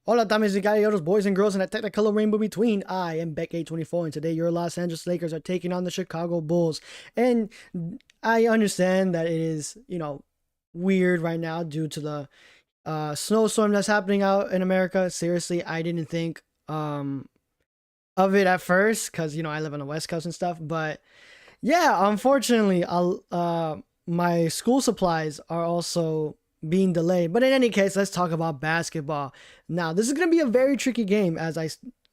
Hola, damas y caballeros, boys and girls, and a technicolor rainbow between. I am Beck824, and today your Los Angeles Lakers are taking on the Chicago Bulls. And I understand that it is, weird right now due to the snowstorm that's happening out in America. Seriously, I didn't think of it at first because, I live on the West Coast and stuff. But yeah, unfortunately, my school supplies are also being delayed. But in any case, let's talk about basketball. Now, this is going to be a very tricky game as I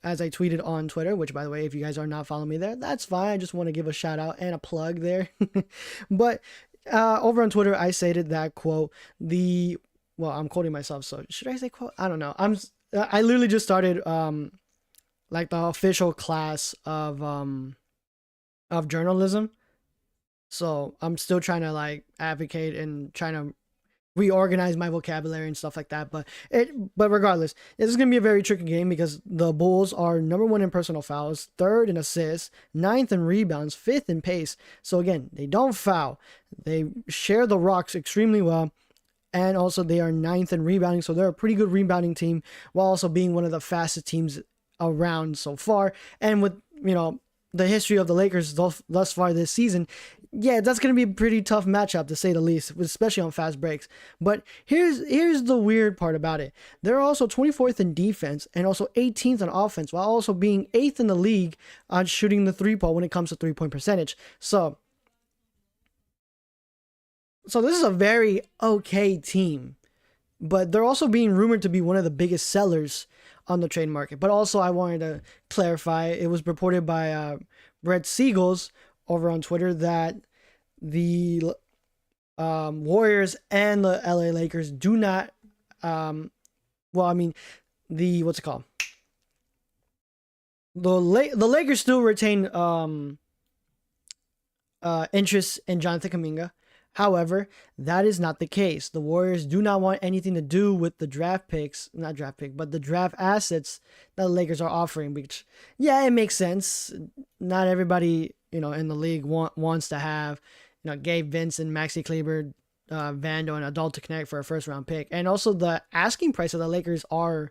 tweeted on Twitter, which, by the way, if you guys are not following me there, that's fine. I just want to give a shout out and a plug there. But over on Twitter, I stated that quote, well, I'm quoting myself, so should I say quote? I don't know. I literally just started like the official class of journalism. So I'm still trying to like advocate and trying to reorganize my vocabulary and stuff like that. But regardless, this is gonna be a very tricky game because the Bulls are number one in personal fouls, third in assists, ninth in rebounds, fifth in pace. So again, they don't foul. They share the rocks extremely well. And also they are ninth in rebounding, so they're a pretty good rebounding team while also being one of the fastest teams around so far. And with the history of the Lakers thus far this season, yeah, that's going to be a pretty tough matchup to say the least, especially on fast breaks. But here's the weird part about it. They're also 24th in defense and also 18th on offense, while also being 8th in the league on shooting the three-point when it comes to three-point percentage. So this is a very okay team, but they're also being rumored to be one of the biggest sellers on the trade market. But also, I wanted to clarify, it was reported by Red Seagulls over on Twitter that the Warriors and the LA Lakers do not, what's it called? The Lakers still retain interest in Jonathan Kuminga. However, that is not the case. The Warriors do not want anything to do with the but the draft assets that the Lakers are offering, which, yeah, it makes sense. Not everybody, in the league wants to have, Gabe Vincent, Maxi Kleber, Vando, and Adult to connect for a first round pick. And also the asking price of the Lakers are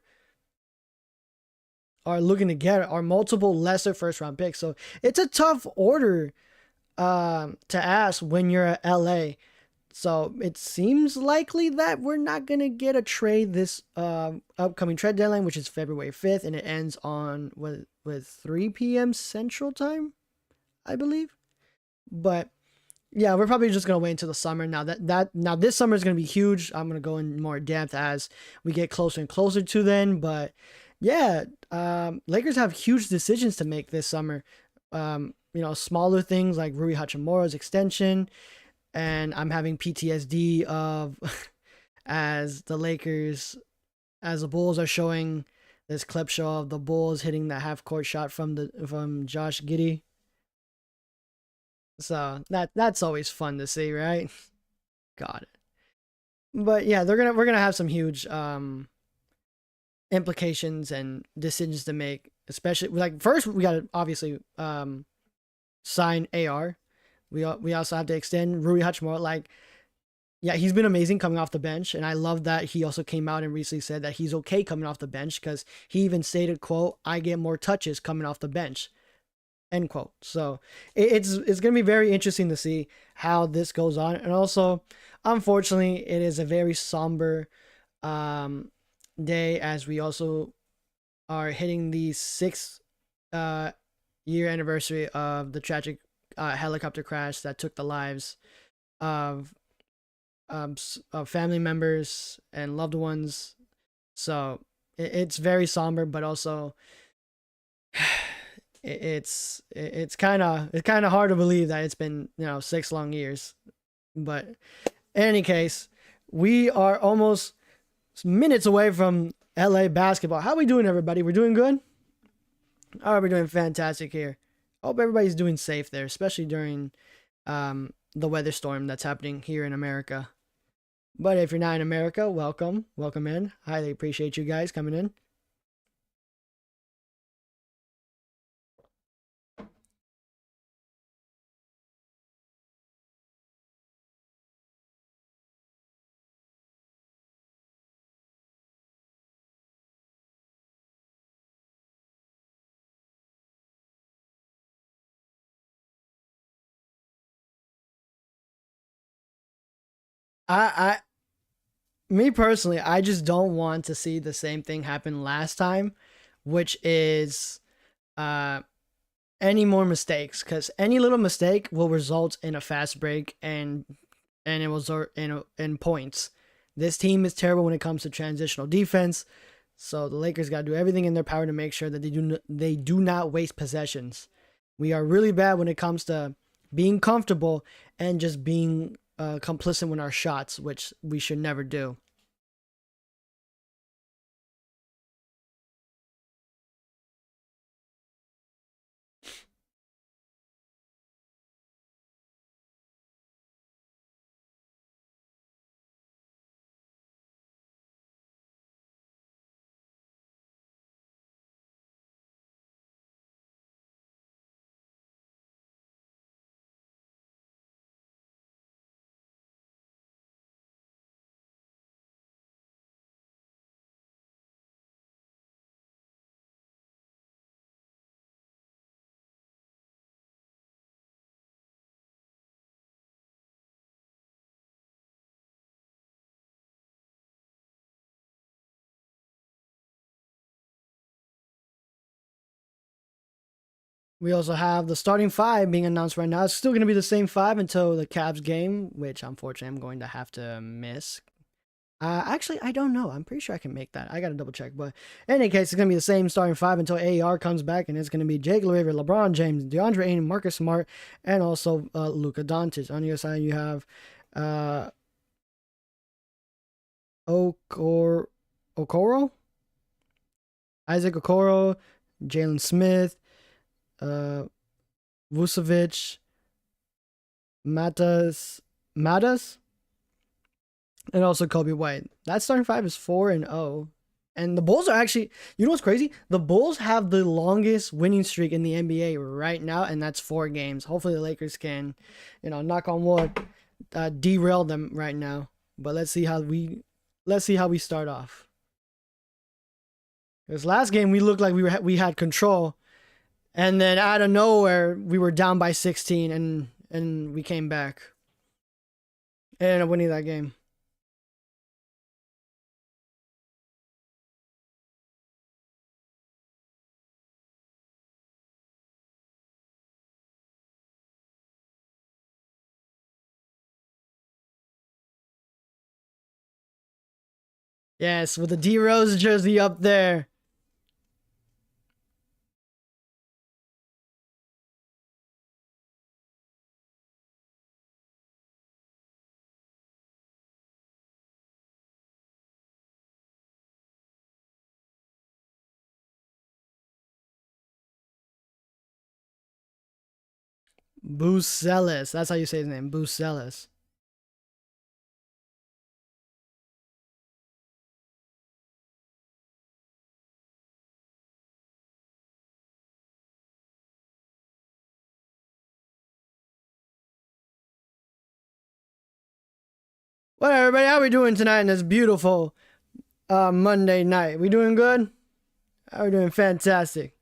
looking to get are multiple lesser first round picks. So it's a tough order to ask when you're at LA. So it seems likely that we're not gonna get a trade this upcoming trade deadline, which is February 5th, and it ends on with 3 p.m. Central Time, I believe. But yeah, we're probably just gonna wait until the summer. Now now this summer is gonna be huge. I'm gonna go in more depth as we get closer and closer to then. But yeah, Lakers have huge decisions to make this summer. Smaller things like Rui Hachimura's extension, and I'm having PTSD of as the Bulls are showing this clip show of the Bulls hitting that half court shot from Josh Giddey. So that's always fun to see, right? Got it. But yeah, we're gonna have some huge implications and decisions to make, especially like first we gotta obviously sign AR. We also have to extend Rui Hachimura. Like, yeah, he's been amazing coming off the bench, and I love that he also came out and recently said that he's okay coming off the bench because he even stated, "quote I get more touches coming off the bench," end quote. So it's gonna be very interesting to see how this goes on, and also, unfortunately, it is a very somber day as we also are hitting the 6th year anniversary of the tragic helicopter crash that took the lives of family members and loved ones. So it's very somber, but also it's kind of hard to believe that it's been 6 long years. But in any case, we are almost minutes away from LA basketball. How are we doing, everybody? We're doing good? Oh, we're doing fantastic here. Hope everybody's doing safe there, especially during the weather storm that's happening here in America. But if you're not in America, welcome in. Highly appreciate you guys coming in. I me personally, I just don't want to see the same thing happen last time, which is uh any more mistakes, because any little mistake will result in a fast break, and it will result in points. This team is terrible when it comes to transitional defense, so the Lakers got to do everything in their power to make sure that they do not waste possessions. We are really bad when it comes to being comfortable and just being complicit with our shots, which we should never do. We also have the starting five being announced right now. It's still going to be the same five until the Cavs game, which unfortunately I'm going to have to miss. Actually, I don't know. I'm pretty sure I can make that. I got to double check. But in any case, it's going to be the same starting five until AR comes back, and it's going to be Jake LaRavia, LeBron James, DeAndre Ayton, Marcus Smart, and also Luka Doncic. On the other side, you have uh, Okoro, Isaac Okoro, Jalen Smith, uh, Vucevic, Matas, and also Kobe White. That starting five is 4-0. And the Bulls are actually, you know what's crazy? The Bulls have the longest winning streak in the NBA right now, and that's 4 games. Hopefully the Lakers can, knock on wood, derail them right now. But let's see how we start off. This last game we looked like we had control, and then out of nowhere we were down by 16, and we came back and ended up winning that game. Yes, with the D Rose jersey up there. Bucelis. That's how you say his name. Bucelis. What up, everybody? How we doing tonight in this beautiful Monday night? We doing good? How we doing? Fantastic.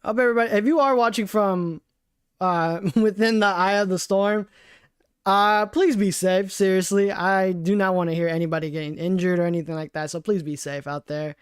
Hope everybody, if you are watching from within the eye of the storm, please be safe. Seriously, I do not want to hear anybody getting injured or anything like that. So please be safe out there.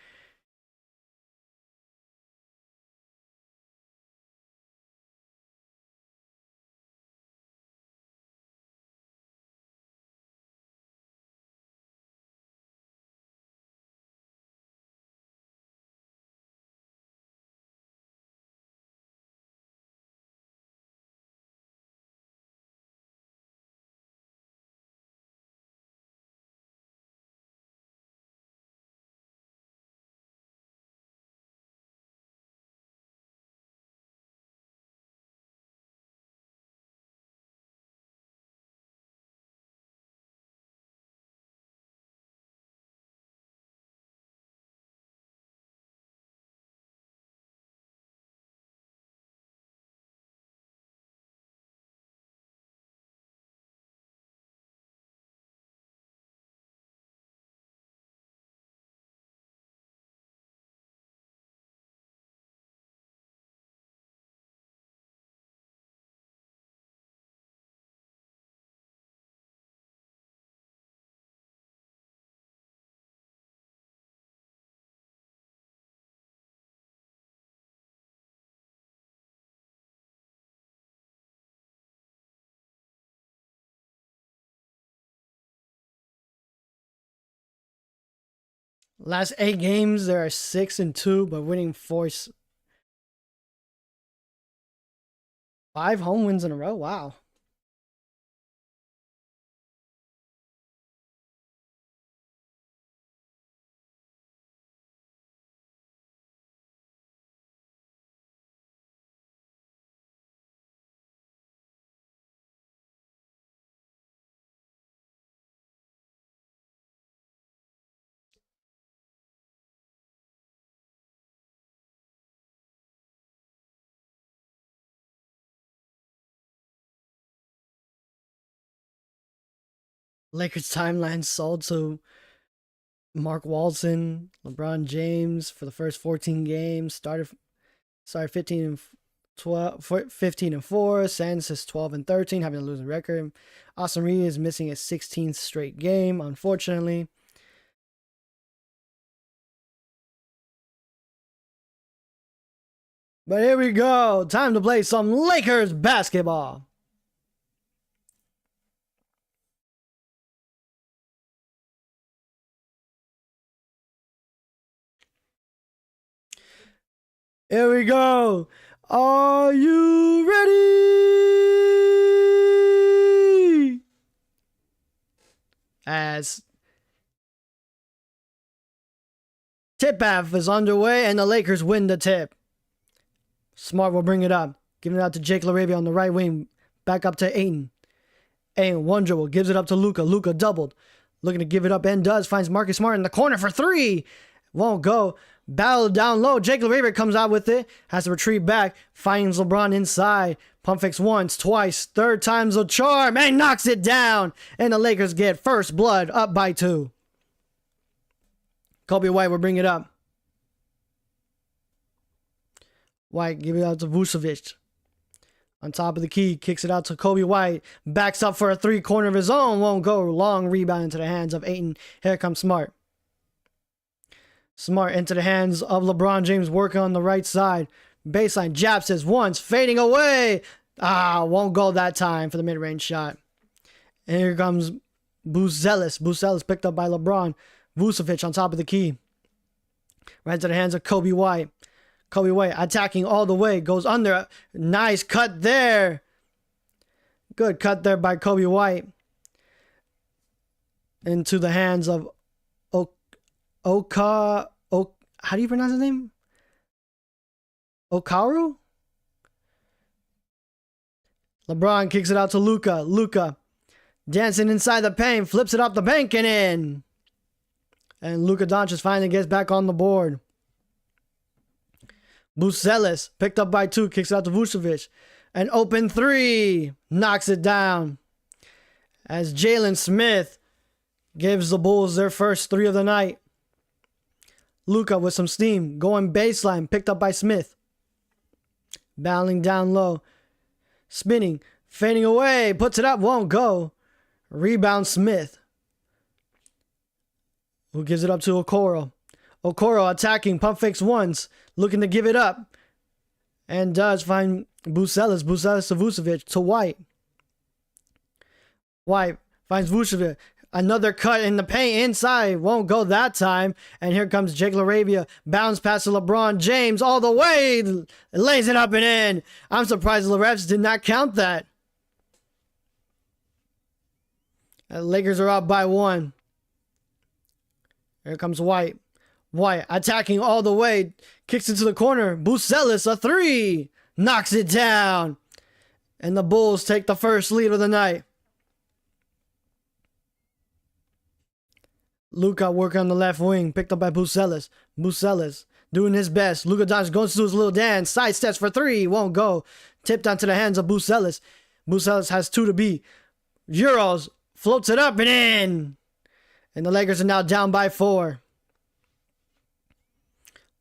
Last 8 games, there are 6-2, but winning 5 home wins in a row. Wow. Lakers timeline sold to Mark Walton, LeBron James for the first 14 games. Started 15 and 12, 15 and 4. Sands is 12 and 13, having a losing record. Austin Reed is missing a 16th straight game, unfortunately. But here we go. Time to play some Lakers basketball. Here we go. Are you ready? As tip-off is underway and the Lakers win the tip. Smart will bring it up. Giving it out to Jake LaRavia on the right wing. Back up to Ayton. Ayton, one dribble. Gives it up to Luka. Luka doubled. Looking to give it up and does. Finds Marcus Smart in the corner for 3. Won't go. Battle down low. Jake LaRavia comes out with it. Has to retreat back. Finds LeBron inside. Pump fakes once, twice. Third time's a charm. And knocks it down. And the Lakers get first blood up by 2. Kobe White will bring it up. White give it out to Vucevic. On top of the key, kicks it out to Kobe White. Backs up for a 3-corner of his own. Won't go. Long rebound into the hands of Ayton. Here comes Smart. Smart into the hands of LeBron James working on the right side. Baseline jab says once. Fading away. Won't go that time for the mid-range shot. And here comes Buzelis. Buzelis picked up by LeBron. Vucevic on top of the key. Right into the hands of Kobe White. Kobe White attacking all the way. Goes under. Nice cut there. Good cut there by Kobe White. Into the hands of how do you pronounce his name? Okaru? LeBron kicks it out to Luka. Luka dancing inside the paint. Flips it up the bank and in. And Luka Doncic finally gets back on the board. Buzelis picked up by 2. Kicks it out to Vucevic. An open 3. Knocks it down. As Jalen Smith gives the Bulls their first 3 of the night. Luka with some steam. Going baseline. Picked up by Smith. Battling down low. Spinning. Fading away. Puts it up. Won't go. Rebound Smith. Who gives it up to Okoro. Okoro attacking. Pump fakes once. Looking to give it up. And does find Buzelis. Buzelis to Vucevic. To White. White finds Vucevic. Another cut in the paint inside. Won't go that time. And here comes Jake LaRavia. Bounce pass to LeBron James all the way. Lays it up and in. I'm surprised the refs did not count that. The Lakers are up by 1. Here comes White. White attacking all the way. Kicks into the corner. Buzelis, a 3. Knocks it down. And the Bulls take the first lead of the night. Luka working on the left wing. Picked up by Buzelis. Buzelis doing his best. Luka Doncic goes to his little dance. Side steps for 3. Won't go. Tipped onto the hands of Buzelis. Buzelis has 2 to beat. Euros floats it up and in. And the Lakers are now down by 4.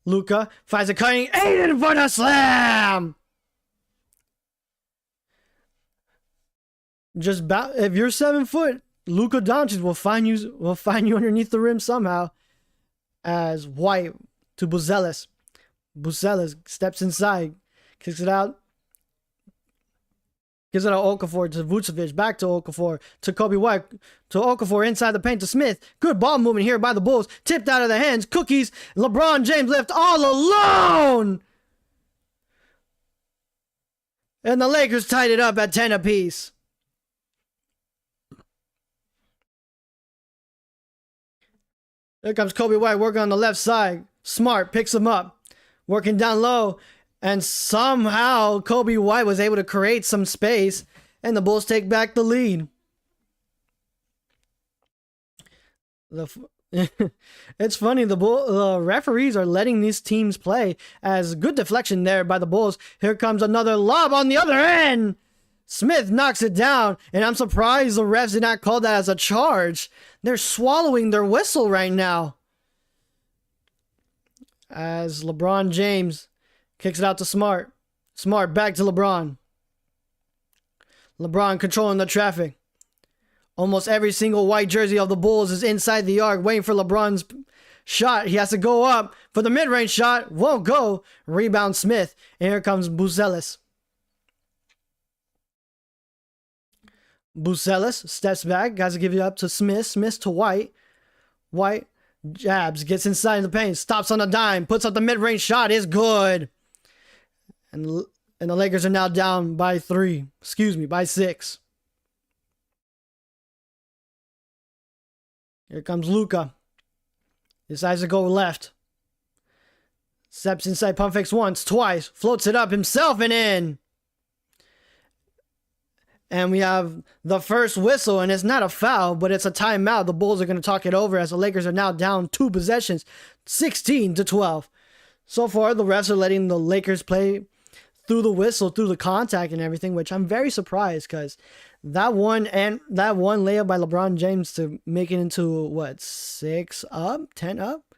Luka finds a cutting. Ayton for the slam. If you're 7 foot, Luka Doncic will find you underneath the rim somehow. As White to Buzelis. Buzelis steps inside, kicks it out. Gives it to Okafor to Vucevic, back to Okafor, to Kobe White, to Okafor inside the paint to Smith. Good ball movement here by the Bulls. Tipped out of their hands. Cookies. LeBron James left all alone. And the Lakers tied it up at 10 apiece. Here comes Kobe White working on the left side. Smart picks him up. Working down low. And somehow Kobe White was able to create some space. And the Bulls take back the lead. It's funny, the referees are letting these teams play. As good deflection there by the Bulls. Here comes another lob on the other end. Smith knocks it down, and I'm surprised the refs did not call that as a charge. They're swallowing their whistle right now. As LeBron James kicks it out to Smart. Smart back to LeBron. LeBron controlling the traffic. Almost every single white jersey of the Bulls is inside the arc waiting for LeBron's shot. He has to go up for the mid-range shot. Won't go. Rebound Smith. And here comes Buzelis. Buzelis steps back. Guys, give it up to Smith. Smith to White. White jabs. Gets inside the paint. Stops on a dime. Puts up the mid-range shot. Is good. And the Lakers are now down by 3. Excuse me, by 6. Here comes Luka. Decides to go left. Steps inside, pump fakes once, twice. Floats it up himself and in. And we have the first whistle, and it's not a foul, but it's a timeout. The Bulls are going to talk it over as the Lakers are now down 2 possessions, 16-12. So far, the refs are letting the Lakers play through the whistle, through the contact and everything, which I'm very surprised because that one layup by LeBron James to make it into what, 6 up, 10 up?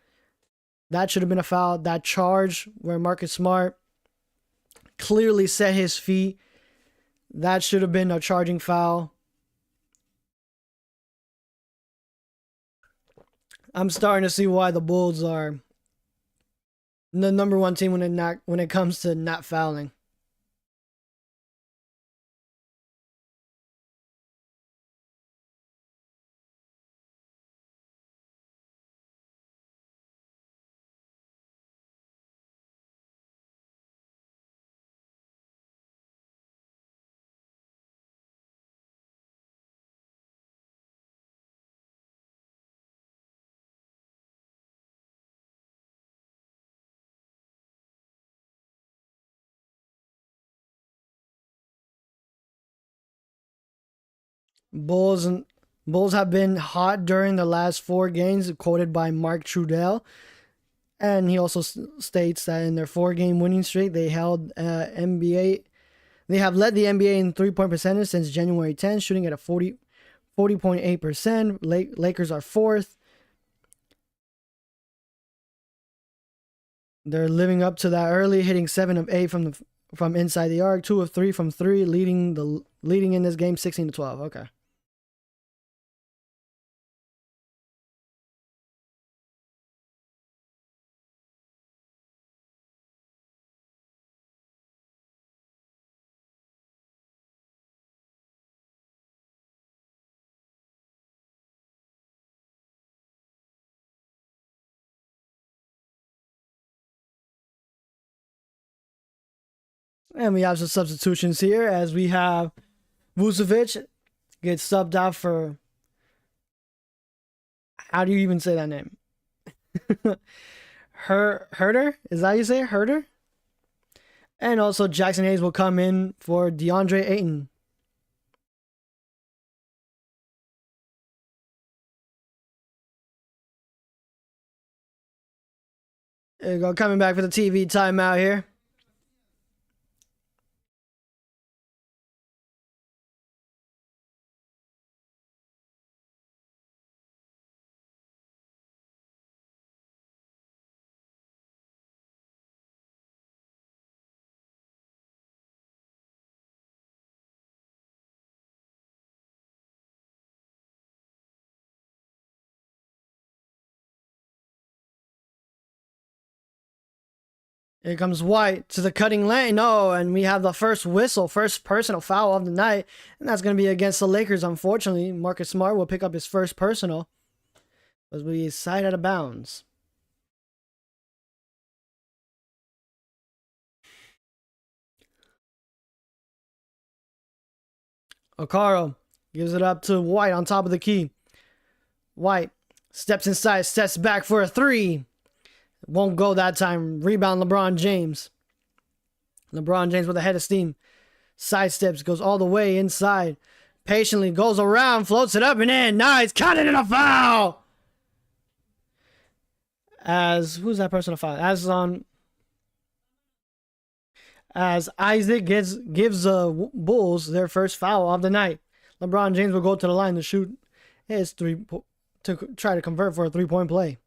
That should have been a foul. That charge where Marcus Smart clearly set his feet. That should have been a charging foul. I'm starting to see why the Bulls are the number 1 team when it comes to not fouling. Bulls have been hot during the last 4 games, quoted by Mark Trudell. And he also states that in their 4-game winning streak, they held NBA. They have led the NBA in 3-point percentage since January 10th, shooting at a 40.8%. Lakers are 4th. They're living up to that early, hitting 7 of 8 from inside the arc, 2 of 3 from 3, leading in this game 16-12. Okay. And we have some substitutions here as we have Vucevic gets subbed out for, how do you even say that name? Herder? Is that how you say it? Herder? And also Jackson Hayes will come in for DeAndre Ayton. There you go, coming back for the TV timeout here. Here comes White to the cutting lane. No, and we have the first whistle, first personal foul of the night. And that's going to be against the Lakers, unfortunately. Marcus Smart will pick up his first personal. As we side out of bounds. Okaro gives it up to White on top of the key. White steps inside, steps back for a three. Won't go that time. Rebound LeBron James. LeBron James with a head of steam. Sidesteps, goes all the way inside. Patiently goes around, floats it up and in. Nice. Count it in a foul. Who's that personal foul? As Isaac gives the Bulls their first foul of the night. LeBron James will go to the line to shoot his to try to convert for a 3-point play.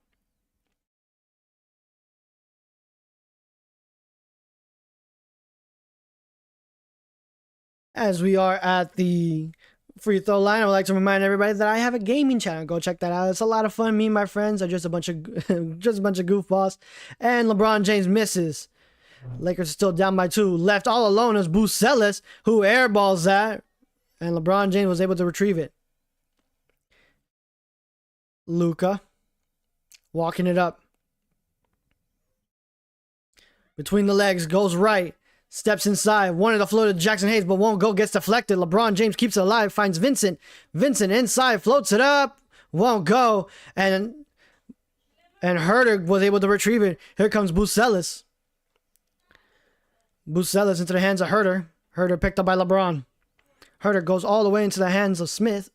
As we are at the free throw line, I would like to remind everybody that I have a gaming channel. Go check that out. It's a lot of fun. Me and my friends are just a bunch of goofballs. And LeBron James misses. Lakers are still down by 2. Left all alone is Bucelis, who airballs that. And LeBron James was able to retrieve it. Luka walking it up. Between the legs, goes right. Steps inside. Wanted to float to Jackson Hayes, but won't go. Gets deflected. LeBron James keeps it alive. Finds Vincent. Vincent inside. Floats it up. Won't go. And Herter was able to retrieve it. Here comes Bucelis. Bucelis into the hands of Herter. Herter picked up by LeBron. Herter goes all the way into the hands of Smith.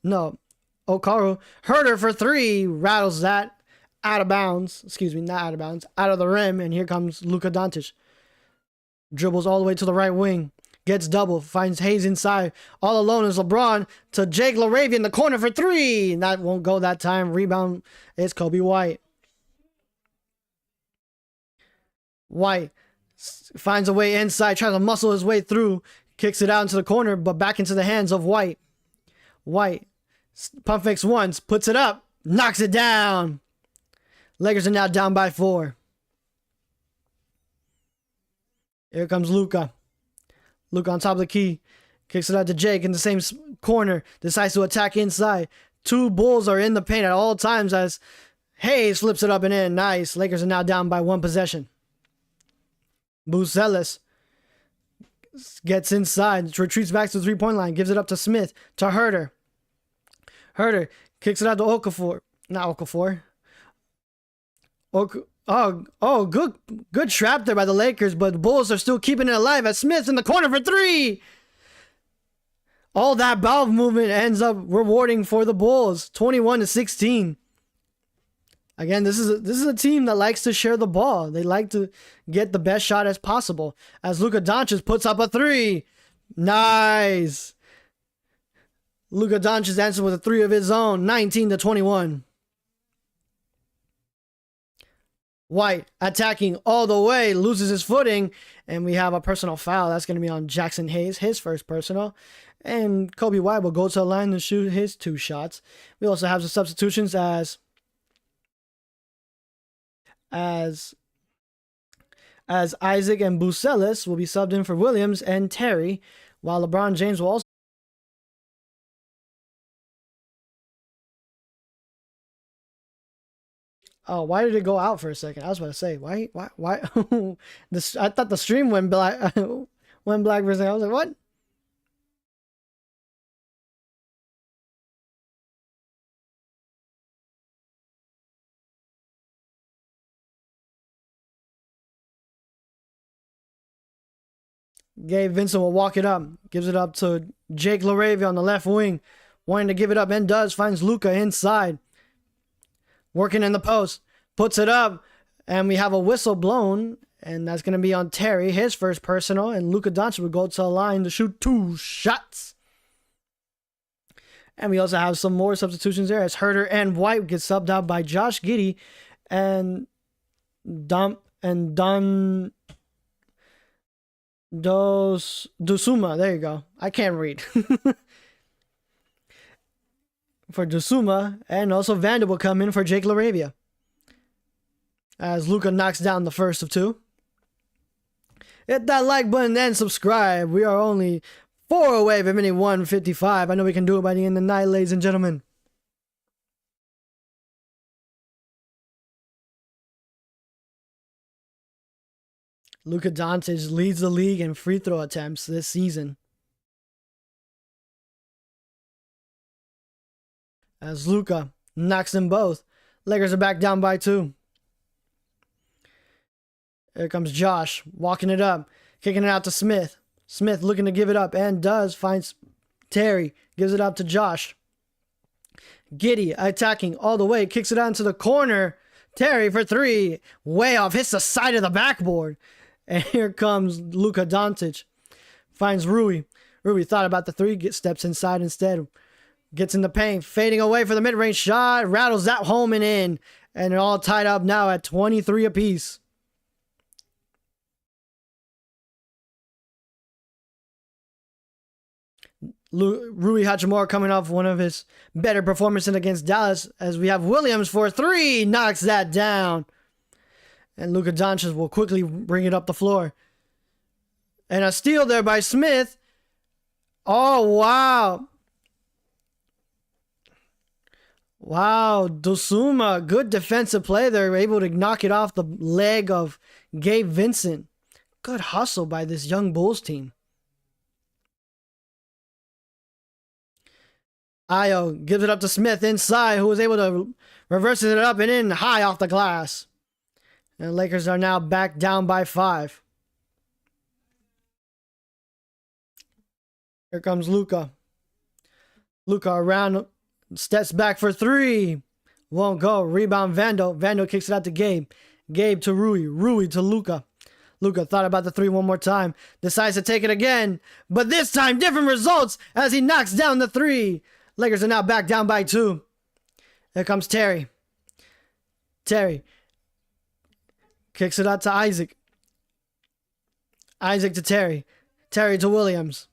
No. Okaro. Herter for 3. Rattles that. Out of bounds. Excuse me, not out of bounds. Out of the rim. And here comes Luka Doncic. Dribbles all the way to the right wing. Gets double. Finds Hayes inside. All alone is LeBron to Jake LaRavia in the corner for 3. That won't go that time. Rebound is Kobe White. White finds a way inside. Tries to muscle his way through. Kicks it out into the corner, but back into the hands of White. White. Pump fakes once. Puts it up. Knocks it down. Lakers are now down by 4. Here comes Luka. Luka on top of the key. Kicks it out to Jake in the same corner. Decides to attack inside. 2 Bulls are in the paint at all times as Hayes flips it up and in. Nice. Lakers are now down by 1 possession. Bucelis gets inside. Retreats back to the 3-point line. Gives it up to Smith. To Herter. Herter kicks it out to Okafor. Not Okafor. Good trap there by the Lakers, but the Bulls are still keeping it alive as Smith in the corner for 3. All that ball movement ends up rewarding for the Bulls, 21-16. Again, this is a team that likes to share the ball. They like to get the best shot as possible. As Luka Doncic puts up a 3. Nice. Luka Doncic answers with a 3 of his own, 19-21. White attacking all the way, loses his footing, and we have a personal foul. That's going to be on Jackson Hayes, his first personal. And Kobe White will go to the line and shoot his 2 shots. We also have some substitutions as Isaac and Bucelis will be subbed in for Williams and Terry, while LeBron James will also. Oh, why did it go out for a second? I was about to say, why? This, I thought the stream went black, went black for a second. I was like, what? Gabe Vincent will walk it up. Gives it up to Jake LaRavia on the left wing. Wanting to give it up and does. Finds Luka inside. Working in the post. Puts it up. And we have a whistle blown. And that's going to be on Terry. His first personal. And Luka Doncic will go to the line to shoot 2 shots. And we also have some more substitutions there. As Herter and White get subbed out by Josh Giddey. And Dosuma. There you go. I can't read. For Dosuma, and also Vander will come in for Jake LaRavia. As Luka knocks down the first of 2. Hit that like button and subscribe. We are only 4 away from hitting 155. I know we can do it by the end of the night, ladies and gentlemen. Luka Doncic leads the league in free throw attempts this season, as Luka knocks them both. Lakers are back down by 2. Here comes Josh, walking it up, kicking it out to Smith. Smith looking to give it up, and does. Finds Terry, gives it up to Josh. Giddey attacking all the way, kicks it out into the corner. Terry for 3, way off, hits the side of the backboard. And here comes Luka Doncic. Finds Rui. Rui thought about the 3, steps inside instead. Gets in the paint, fading away for the mid-range shot. Rattles that home and in. And they're all tied up now at 23 apiece. Rui Hachimura coming off one of his better performances against Dallas, as we have Williams for 3. Knocks that down. And Luka Doncic will quickly bring it up the floor. And a steal there by Smith. Oh, wow. Wow, Dosuma, good defensive play there. Able to knock it off the leg of Gabe Vincent. Good hustle by this young Bulls team. Ayo gives it up to Smith inside, who was able to reverse it up and in high off the glass. And the Lakers are now back down by 5. Here comes Luka. Luka around, steps back for 3. Won't go. Rebound Vando. Vando kicks it out to Gabe. Gabe to Rui. Rui to Luka. Luka thought about the 3 one more time. Decides to take it again. But this time, different results as he knocks down the 3. Lakers are now back down by 2. Here comes Terry. Terry kicks it out to Isaac. Isaac to Terry. Terry to Williams.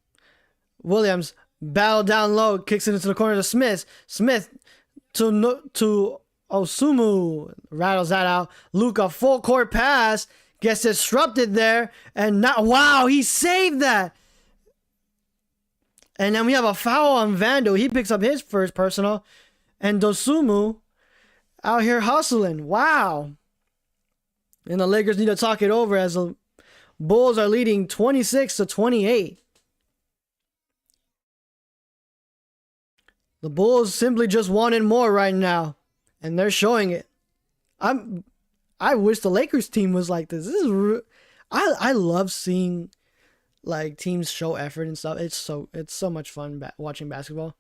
Williams battle down low, kicks it into the corner to Smith. Smith to Osumu. Rattles that out. Luka full court pass. Gets disrupted there. And now, wow, he saved that. And then we have a foul on Vando. He picks up his first personal. And Dosumu out here hustling. Wow. And the Lakers need to talk it over as the Bulls are leading 26-28. The Bulls simply just wanted more right now, and they're showing it. I wish the Lakers team was like this. I love seeing like teams show effort and stuff. It's so much fun watching basketball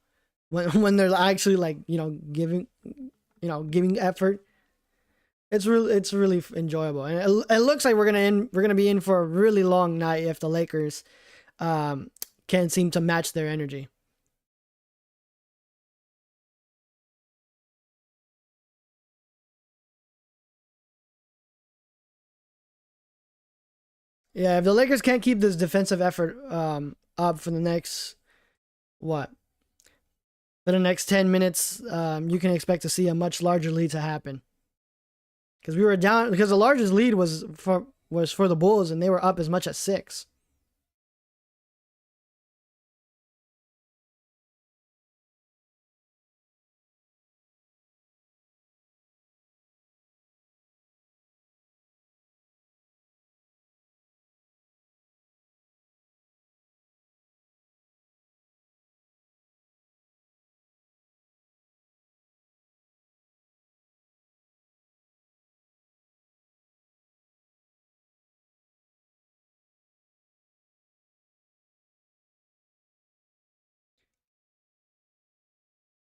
when they're actually like giving effort. It's really enjoyable, and it looks like we're gonna be in for a really long night if the Lakers can't seem to match their energy. Yeah, if the Lakers can't keep this defensive effort up for the next for the next 10 minutes, you can expect to see a much larger lead to happen. Because we were down, because the largest lead was for the Bulls, and they were up as much as 6.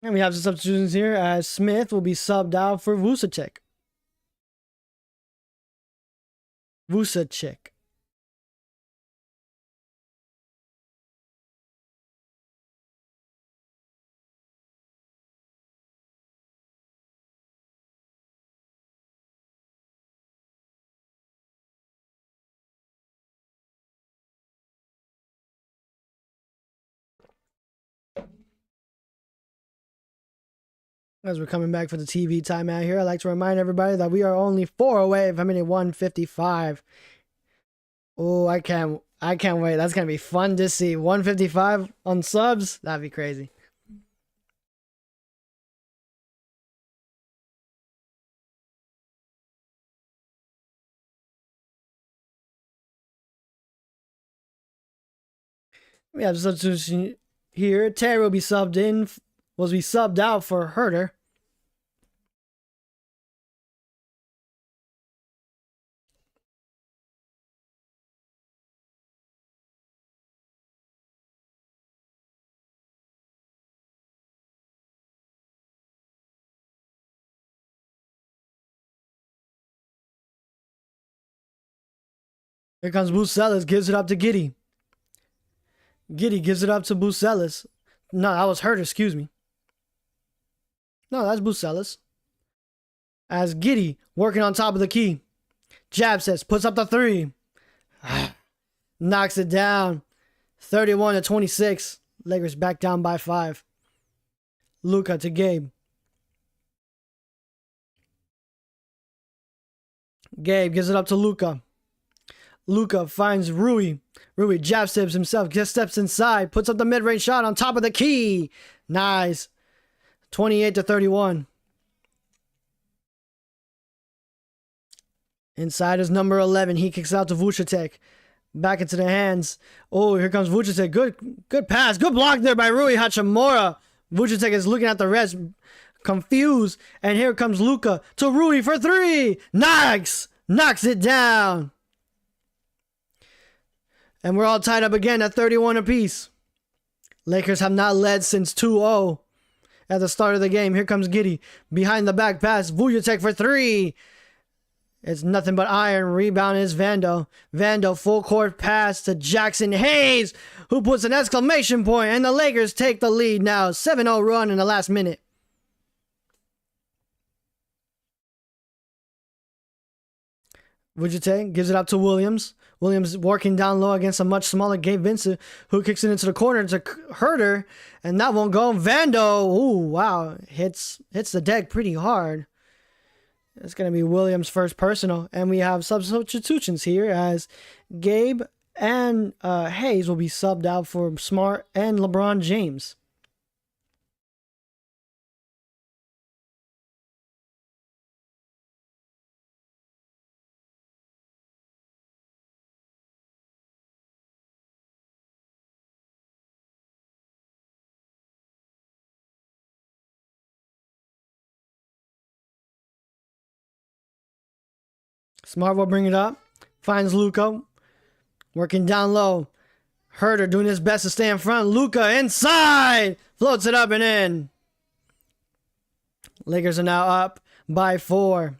And we have some substitutions here, as Smith will be subbed out for Vucevic. As we're coming back for the TV timeout here, I'd like to remind everybody that we are only 4 away from hitting 155. Oh, I can't wait. That's gonna be fun to see. 155 on subs. That'd be crazy. We have substitution here. Terry will be subbed in. Was be subbed out for Herder. Here comes Bucelis. Gives it up to Giddy. Giddy gives it up to Bucelis. No, that was Herder. Excuse me. No, that's Bucelis. As Giddy working on top of the key. Jab sets. Puts up the three. Knocks it down. 31-26. Lakers back down by 5. Luka to Gabe. Gabe gives it up to Luka. Luka finds Rui. Rui jab steps himself, just steps inside, puts up the mid-range shot on top of the key. Nice. 28-31. Inside is number 11. He kicks out to Vucetic. Back into the hands. Oh, here comes Vucetic. Good pass. Good block there by Rui Hachimura. Vucetic is looking at the rest, confused. And here comes Luka to Rui for 3. Knocks it down. And we're all tied up again at 31 apiece. Lakers have not led since 2-0 at the start of the game. Here comes Giddy. Behind the back pass. Vucetic for 3. It's nothing but iron. Rebound is Vando. Vando full court pass to Jackson Hayes, who puts an exclamation point, and the Lakers take the lead now. 7-0 run in the last minute. Vucetic gives it up to Williams. Williams working down low against a much smaller Gabe Vincent, who kicks it into the corner to Herder, and that won't go. Vando, ooh, wow, hits the deck pretty hard. It's going to be Williams' first personal, and we have substitutions here as Gabe and Hayes will be subbed out for Smart and LeBron James. Smart will bring it up. Finds Luka. Working down low. Herder doing his best to stay in front. Luka inside. Floats it up and in. Lakers are now up by 4.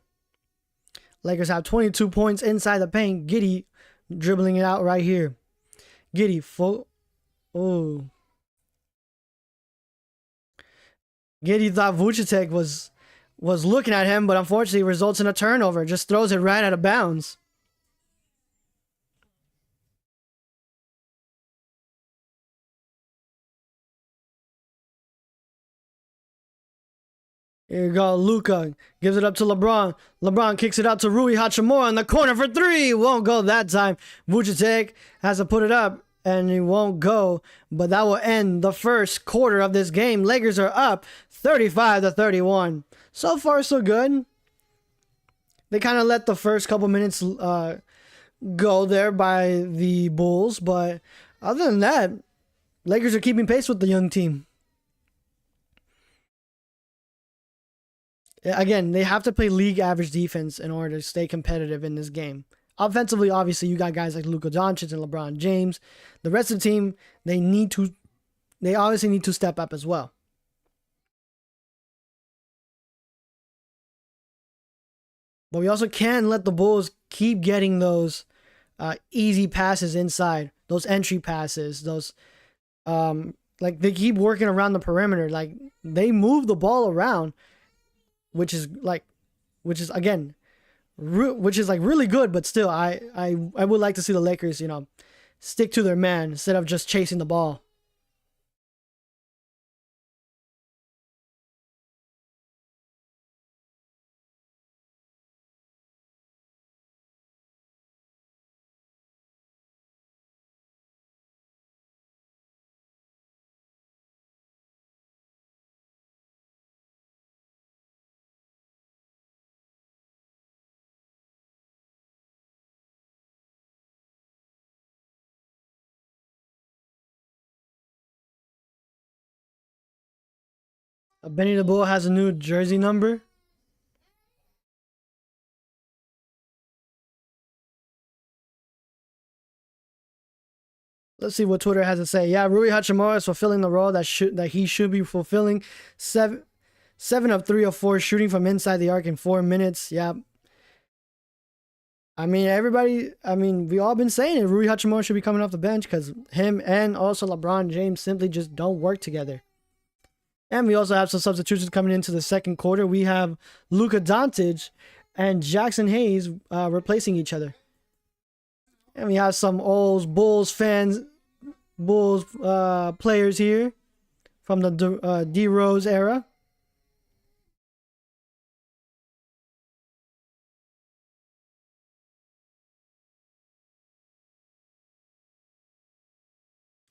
Lakers have 22 points inside the paint. Giddy dribbling it out right here. Giddy full. Oh. Giddy thought Vucetic was looking at him, but unfortunately results in a turnover. Just throws it right out of bounds. Here you go. Luka gives it up to LeBron. LeBron kicks it out to Rui Hachimura in the corner for 3. Won't go that time. Vucetic has to put it up, and he won't go. But that will end the first quarter of this game. Lakers are up 35-31. So far, so good. They kind of let the first couple minutes go there by the Bulls. But other than that, Lakers are keeping pace with the young team. Again, they have to play league average defense in order to stay competitive in this game. Offensively, obviously, you got guys like Luka Doncic and LeBron James. The rest of the team, they obviously need to step up as well. But we also can't let the Bulls keep getting those easy passes inside, those entry passes, those like they keep working around the perimeter. Like they move the ball around, which is like really good, but still I would like to see the Lakers, stick to their man instead of just chasing the ball. Benny the Bull has a new jersey number. Let's see what Twitter has to say. Yeah, Rui Hachimura is fulfilling the role that he should be fulfilling. Seven of 3 of 4 shooting from inside the arc in 4 minutes. Yeah. I mean, we all been saying it. Rui Hachimura should be coming off the bench because him and also LeBron James simply just don't work together. And we also have some substitutions coming into the second quarter. We have Luka Doncic and Jackson Hayes replacing each other. And we have some old Bulls players here from the D-Rose era.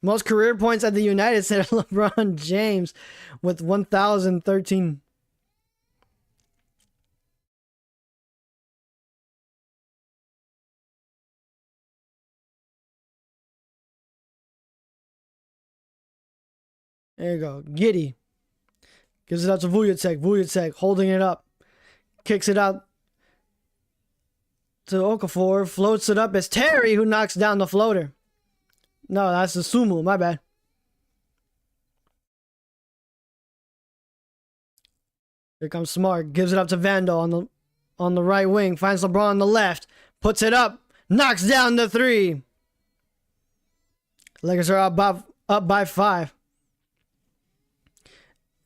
Most career points at the United States, LeBron James with 1,013. There you go. Giddey gives it out to Vujacic. Vujacic holding it up. Kicks it out to Okafor. Floats it up. It's Terry who knocks down the floater. No, that's the Sumu. My bad. Here comes Smart. Gives it up to Vando on the right wing. Finds LeBron on the left. Puts it up. Knocks down the 3. Lakers are up by 5.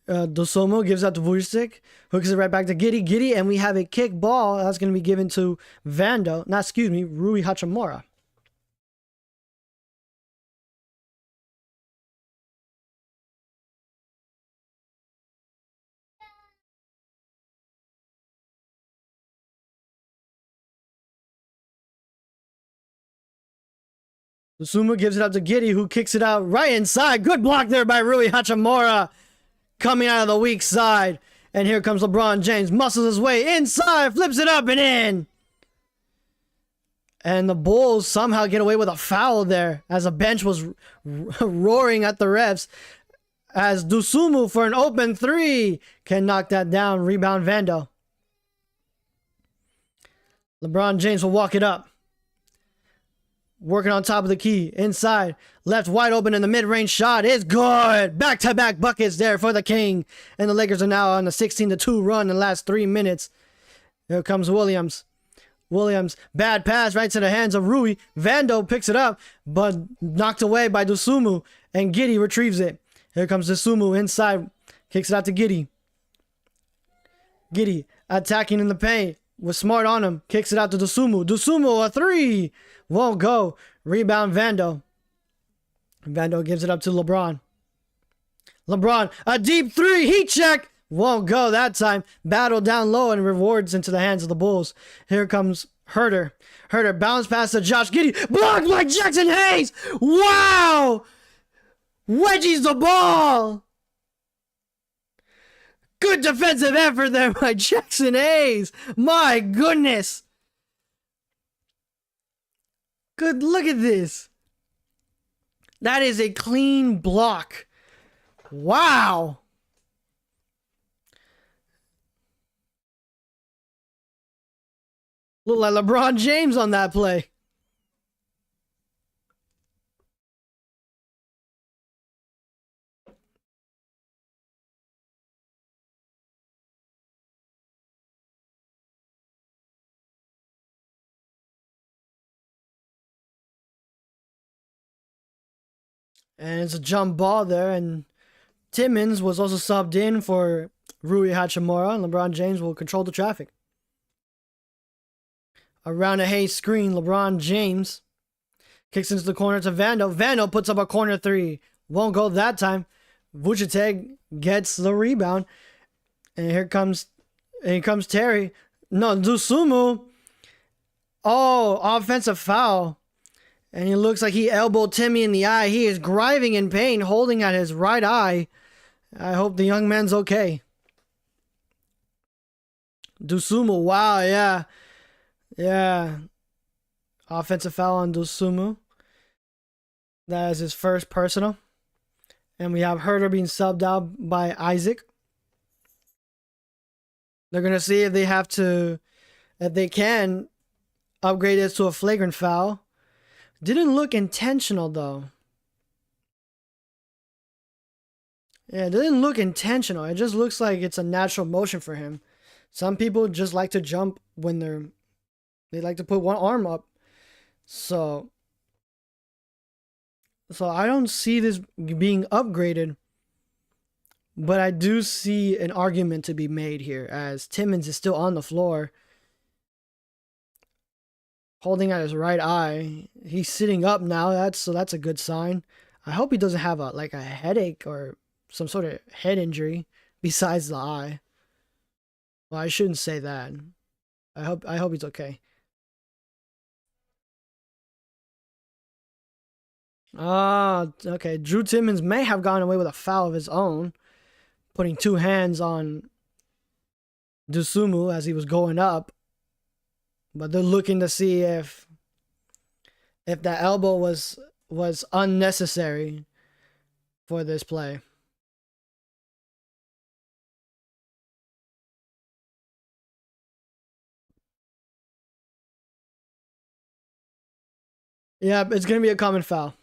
Dosomo gives out to Vujacic. Hooks it right back to Giddey. And we have a kick ball that's going to be given to Rui Hachimura. Dosunmu gives it up to Giddey, who kicks it out right inside. Good block there by Rui Hachimura. Coming out of the weak side. And here comes LeBron James. Muscles his way inside. Flips it up and in. And the Bulls somehow get away with a foul there. As the bench was roaring at the refs. As Dosunmu for an open 3. Can knock that down. Rebound Vando. LeBron James will walk it up. Working on top of the key. Inside. Left wide open in the mid-range shot. Is good. Back-to-back buckets there for the King. And the Lakers are now on a 16-2 run in the last 3 minutes. Here comes Williams. Bad pass right to the hands of Rui. Vando picks it up, but knocked away by Dosunmu. And Giddey retrieves it. Here comes Dosunmu inside. Kicks it out to Giddey. Giddey attacking in the paint. With Smart on him. Kicks it out to Dosunmu. Dosunmu, a 3. Won't go. Rebound Vando. Vando gives it up to LeBron. LeBron, a deep 3. Heat check. Won't go that time. Battle down low and rewards into the hands of the Bulls. Here comes Herter. Herter bounce pass to Josh Giddey. Blocked by Jackson Hayes. Wow. Wedgies the ball. Good defensive effort there by Jackson Hayes. My goodness. Good, look at this. That is a clean block. Wow. Look like LeBron James on that play. And it's a jump ball there, and Timmons was also subbed in for Rui Hachimura, and LeBron James will control the traffic. Around a Hayes screen, LeBron James kicks into the corner to Vando. Vando puts up a corner 3. Won't go that time. Vujacic gets the rebound. And here comes Terry. No, Dosunmu. Oh, offensive foul. And it looks like he elbowed Timmy in the eye. He is grinding in pain, holding at his right eye. I hope the young man's okay. Dosunmu, wow, yeah. Yeah. Offensive foul on Dosunmu. That is his first personal. And we have Herter being subbed out by Isaac. They're gonna see if they can upgrade this to a flagrant foul. Didn't look intentional though. Yeah, it didn't look intentional. It just looks like it's a natural motion for him. Some people just like to jump when they like to put one arm up. So I don't see this being upgraded, but I do see an argument to be made here as Timmins is still on the floor, holding at his right eye. He's sitting up now. That's a good sign. I hope he doesn't have a headache or some sort of head injury besides the eye. Well, I shouldn't say that. I hope he's okay. Ah, okay. Drew Timmins may have gone away with a foul of his own, putting two hands on Dosunmu as he was going up. But they're looking to see if that elbow was unnecessary for this play. Yeah, it's going to be a common foul.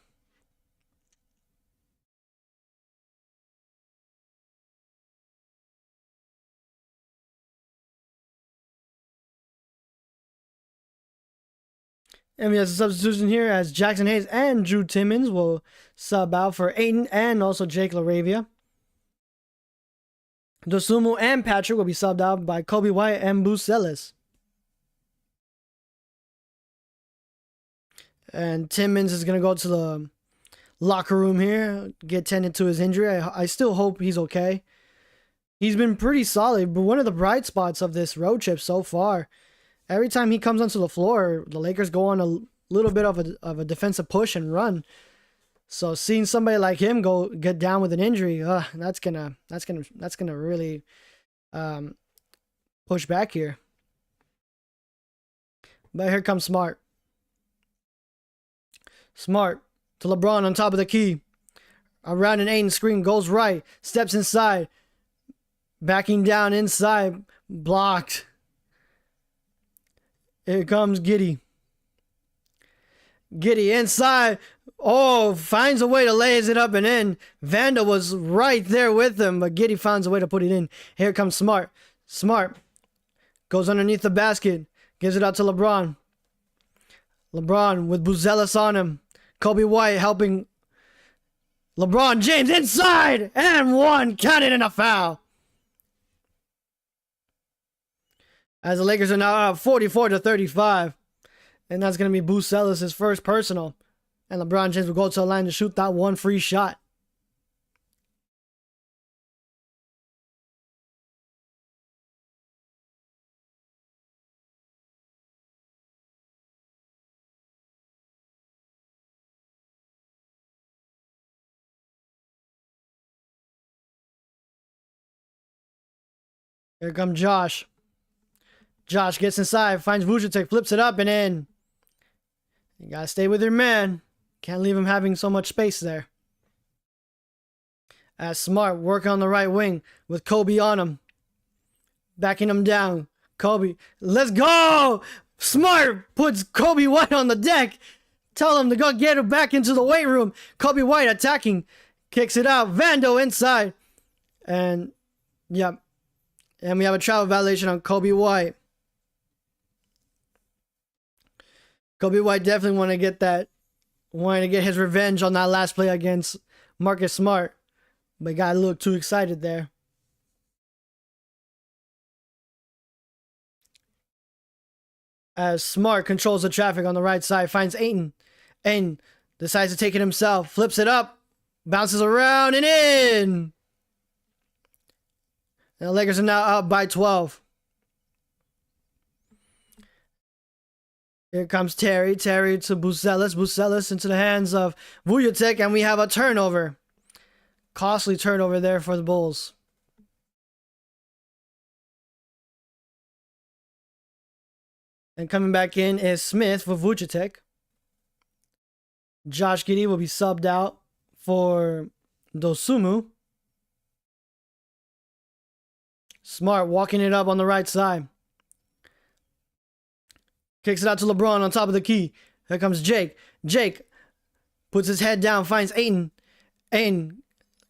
And we have a substitution here as Jackson Hayes and Drew Timmins will sub out for Aiden and also Jake LaRavia. Dosunmu and Patrick will be subbed out by Kobe White and Bucelis. And Timmins is going to go to the locker room here, get tended to his injury. I still hope he's okay. He's been pretty solid, but one of the bright spots of this road trip so far, every time he comes onto the floor, the Lakers go on a little bit of a defensive push and run. So seeing somebody like him get down with an injury, that's gonna really push back here. But here comes Smart. Smart to LeBron on top of the key. Around an Aiden screen, goes right, steps inside, backing down inside, blocked. Here comes Giddey. Giddey inside. Oh, finds a way to lays it up and in. Vanda was right there with him, but Giddey finds a way to put it in. Here comes Smart. Smart goes underneath the basket, gives it out to LeBron. LeBron with Buzelis on him. Kobe White helping LeBron James inside and one. Count it in a foul. As the Lakers are now up 44-35. And that's going to be Bucelis' first personal. And LeBron James will go to the line to shoot that one free shot. Here comes Josh. Josh gets inside, finds Vucevic, flips it up and in. You gotta stay with your man. Can't leave him having so much space there. As Smart working on the right wing with Kobe on him. Backing him down. Kobe, let's go! Smart puts Kobe White on the deck. Tell him to go get him back into the weight room. Kobe White attacking. Kicks it out. Vando inside. And, yep. And we have a travel violation on Kobe White. Kobe White definitely wanted to get his revenge on that last play against Marcus Smart. But got a little too excited there. As Smart controls the traffic on the right side, finds Ayton. Ayton decides to take it himself, flips it up, bounces around and in. And the Lakers are now up by 12. Here comes Terry. Terry to Bucelis. Bucelis into the hands of Vucevic, and we have a turnover. Costly turnover there for the Bulls. And coming back in is Smith for Vucevic. Josh Giddey will be subbed out for Dosunmu. Smart walking it up on the right side. Kicks it out to LeBron on top of the key. Here comes Jake. Jake puts his head down, finds Ayton. Ayton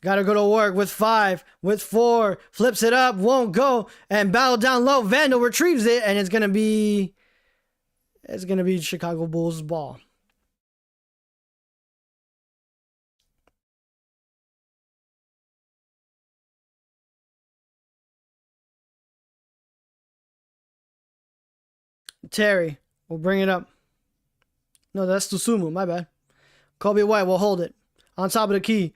gotta go to work with 5, with 4. Flips it up, won't go. And battle down low. Vandal retrieves it, and it's gonna be Chicago Bulls ball. Terry will bring it up. No, that's Tsusumu. My bad. Kobe White will hold it. On top of the key.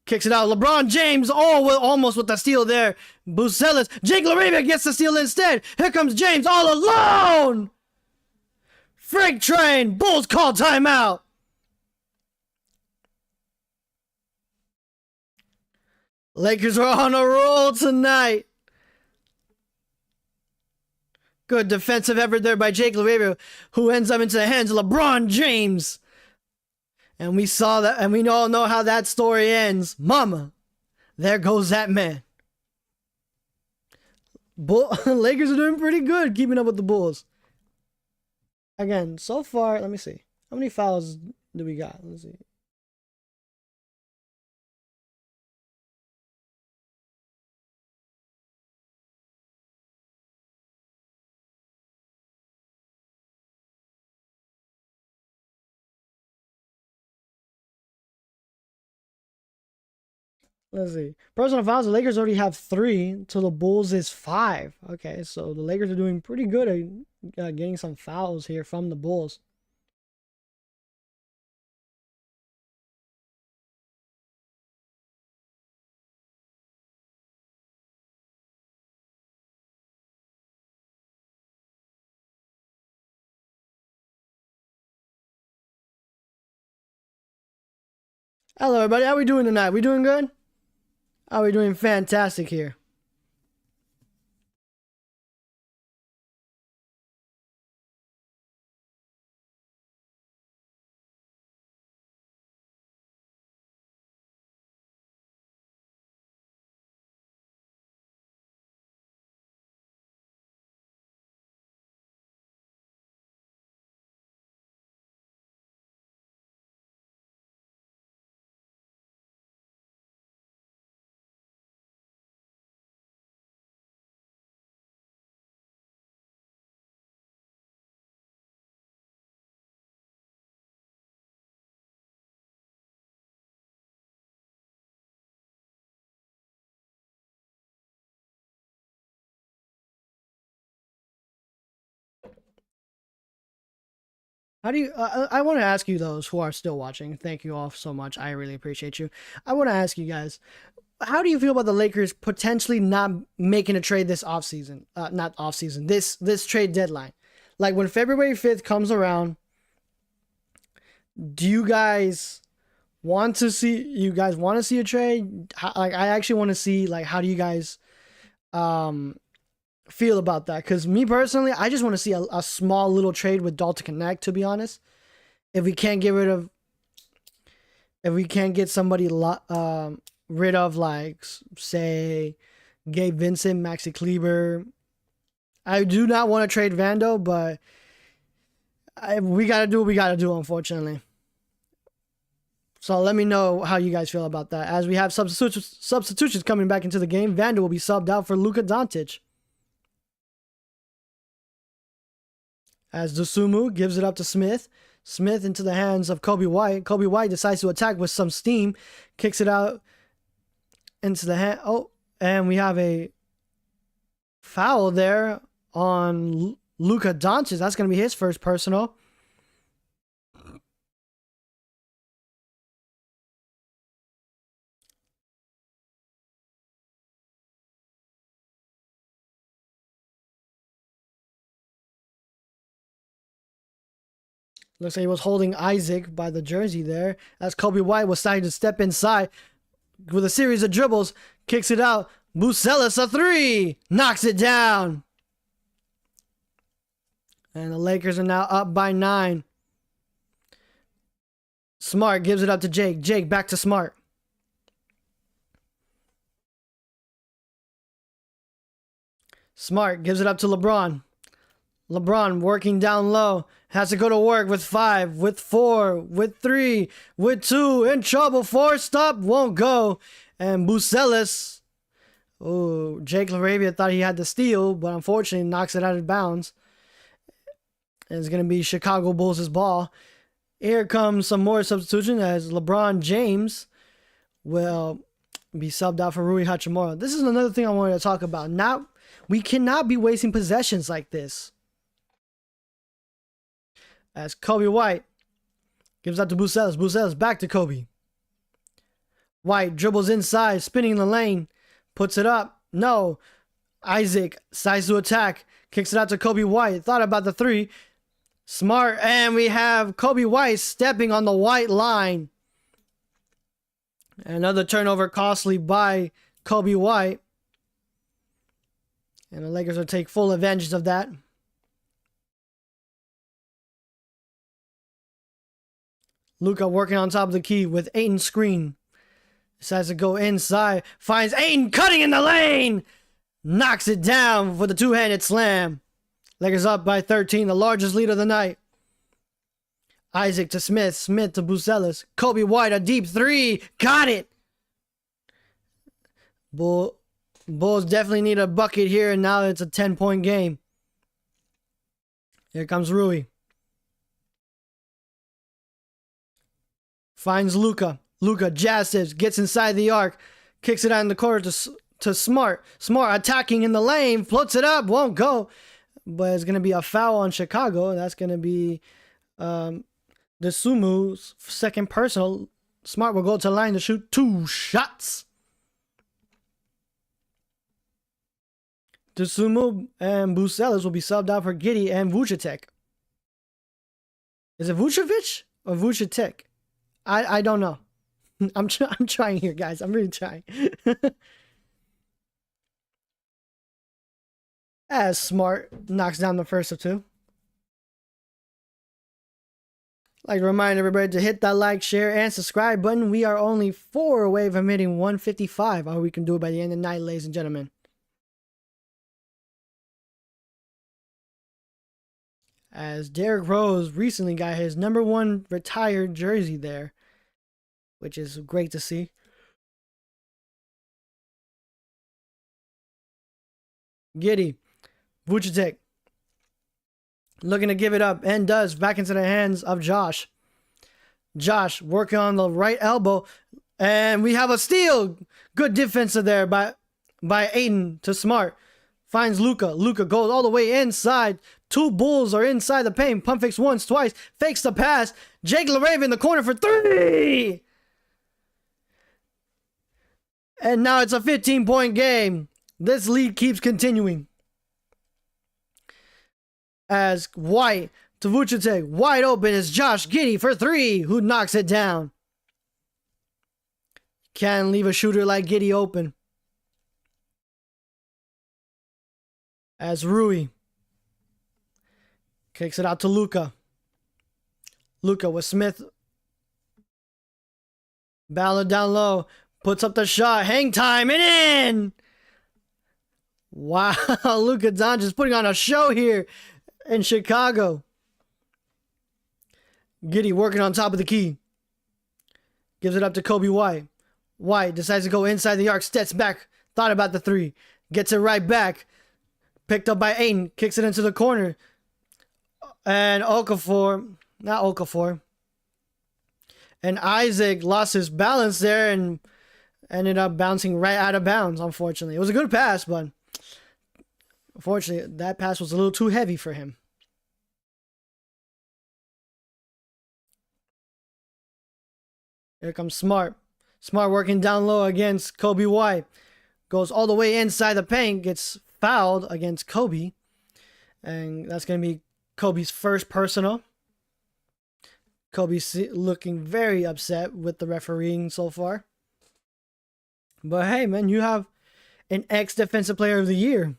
Kicks it out. LeBron James. Oh, almost with the steal there. Bucelis. Jake LaRavia gets the steal instead. Here comes James all alone. Freight train. Bulls call timeout. Lakers are on a roll tonight. Good defensive effort there by Jake LaRavia, who ends up into the hands of LeBron James. And we saw that, and we all know how that story ends. Mama, there goes that man. Lakers are doing pretty good keeping up with the Bulls. Again, so far, let me see. How many fouls do we got? Let's see. Let's see. Personal fouls, the Lakers already have 3, so the Bulls is 5. Okay, so the Lakers are doing pretty good at getting some fouls here from the Bulls. Hello, everybody. How we doing tonight? We doing good? Are we doing fantastic here? How do you? I want to ask you, those who are still watching. Thank you all so much. I really appreciate you. I want to ask you guys, how do you feel about the Lakers potentially not making a trade this offseason? Not offseason. This trade deadline. Like when February 5th comes around, do you guys want to see? You guys want to see a trade? Like I actually want to see. Like how do you guys feel about that? Because me personally, I just want to see a small little trade with Dalton Connect, to be honest. If we can't get rid of, if we can't get somebody rid of, like, say, Gabe Vincent, Maxi Kleber. I do not want to trade Vando, but we got to do what we got to do, unfortunately. So let me know how you guys feel about that. As we have substitutions coming back into the game, Vando will be subbed out for Luka Doncic. As Dosunmu gives it up to Smith. Smith into the hands of Kobe White. Kobe White decides to attack with some steam. Kicks it out into the hand. Oh, and we have a foul there on Luka Doncic. That's going to be his first personal. Looks like he was holding Isaac by the jersey there. As Kobe White was starting to step inside with a series of dribbles. Kicks it out. Bucelis, a 3. Knocks it down. And the Lakers are now up by 9. Smart gives it up to Jake. Jake back to Smart. Smart gives it up to LeBron. LeBron working down low. Has to go to work with 5, with 4, with 3, with 2. In trouble. 4 stop. Won't go. And Bucelis. Oh, Jake LaRavia thought he had the steal, but unfortunately knocks it out of bounds. And it's going to be Chicago Bulls' ball. Here comes some more substitution as LeBron James will be subbed out for Rui Hachimura. This is another thing I wanted to talk about. We cannot be wasting possessions like this. As Kobe White gives out to Bucelis. Bucelis back to Kobe. White dribbles inside, spinning in the lane. Puts it up. No. Isaac decides to attack. Kicks it out to Kobe White. Thought about the 3. Smart. And we have Kobe White stepping on the white line. Another turnover costly by Kobe White. And the Lakers will take full advantage of that. Luka working on top of the key with Ayton screen. Decides to go inside. Finds Ayton cutting in the lane. Knocks it down for the two-handed slam. Lakers up by 13, the largest lead of the night. Isaac to Smith. Smith to Bucelis. Kobe White, a deep 3. Got it. Bulls definitely need a bucket here, and now it's a 10-point game. Here comes Rui. Finds Luka. Luka jazzes, gets inside the arc, kicks it out in the corner to Smart. Smart attacking in the lane, floats it up, won't go. But it's going to be a foul on Chicago. That's going to be the Sumu's second personal. Smart will go to the line to shoot 2 shots. Dosunmu and Bucelis will be subbed out for Giddey and Vucevic. Is it Vucevic or Vucevic? I don't know. I'm trying here, guys. I'm really trying. As Smart knocks down the first of 2. I'd like to remind everybody to hit that like, share, and subscribe button. We are only 4 away from hitting 155. I hope we can do it by the end of the night, ladies and gentlemen. As Derrick Rose recently got his #1 retired jersey there, which is great to see. Giddey. Vucevic. Looking to give it up, and does. Back into the hands of Josh. Josh working on the right elbow. And we have a steal. Good defensive there by Ayton to Smart. Finds Luka. Luka goes all the way inside. 2 Bulls are inside the paint. Pump fakes once, twice. Fakes the pass. Jake LaRavia in the corner for 3. And now it's a 15-point game. This lead keeps continuing. As White to Vucevic. Wide open is Josh Giddey for 3, who knocks it down. Can't leave a shooter like Giddey open. As Rui kicks it out to Luka. Luka with Smith. Ballard down low. Puts up the shot. Hang time and in. Wow. Luka Doncic putting on a show here in Chicago. Giddey working on top of the key. Gives it up to Kobe White. White decides to go inside the arc. Steps back. Thought about the 3. Gets it right back. Picked up by Ayton. Kicks it into the corner. And not Okafor. And Isaac lost his balance there and ended up bouncing right out of bounds, unfortunately. It was a good pass, but unfortunately, that pass was a little too heavy for him. Here comes Smart. Smart working down low against Kobe White. Goes all the way inside the paint. Gets fouled against Kobe. And that's going to be Kobe's first personal. Kobe's looking very upset with the refereeing so far. But hey, man, you have an ex-defensive player of the year.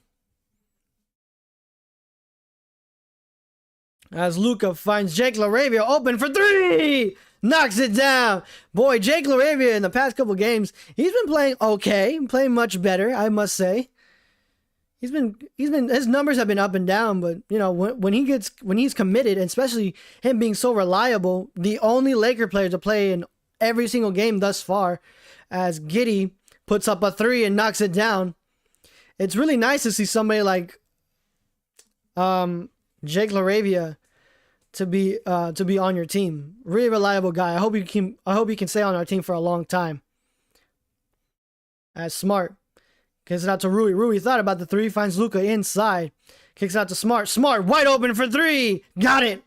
As Luka finds Jake LaRavia open for 3! Knocks it down. Boy, Jake LaRavia in the past couple games, he's been playing okay. Playing much better, I must say. his numbers have been up and down, but you know, when he's committed, and especially him being so reliable, the only Laker player to play in every single game thus far, as Giddey puts up a 3 and knocks it down. It's really nice to see somebody like Jake LaRavia to be on your team. Really reliable guy. I hope he can stay on our team for a long time. As Smart kicks it out to Rui. Rui thought about the 3, finds Luka inside. Kicks out to Smart. Smart wide open for 3. Got it.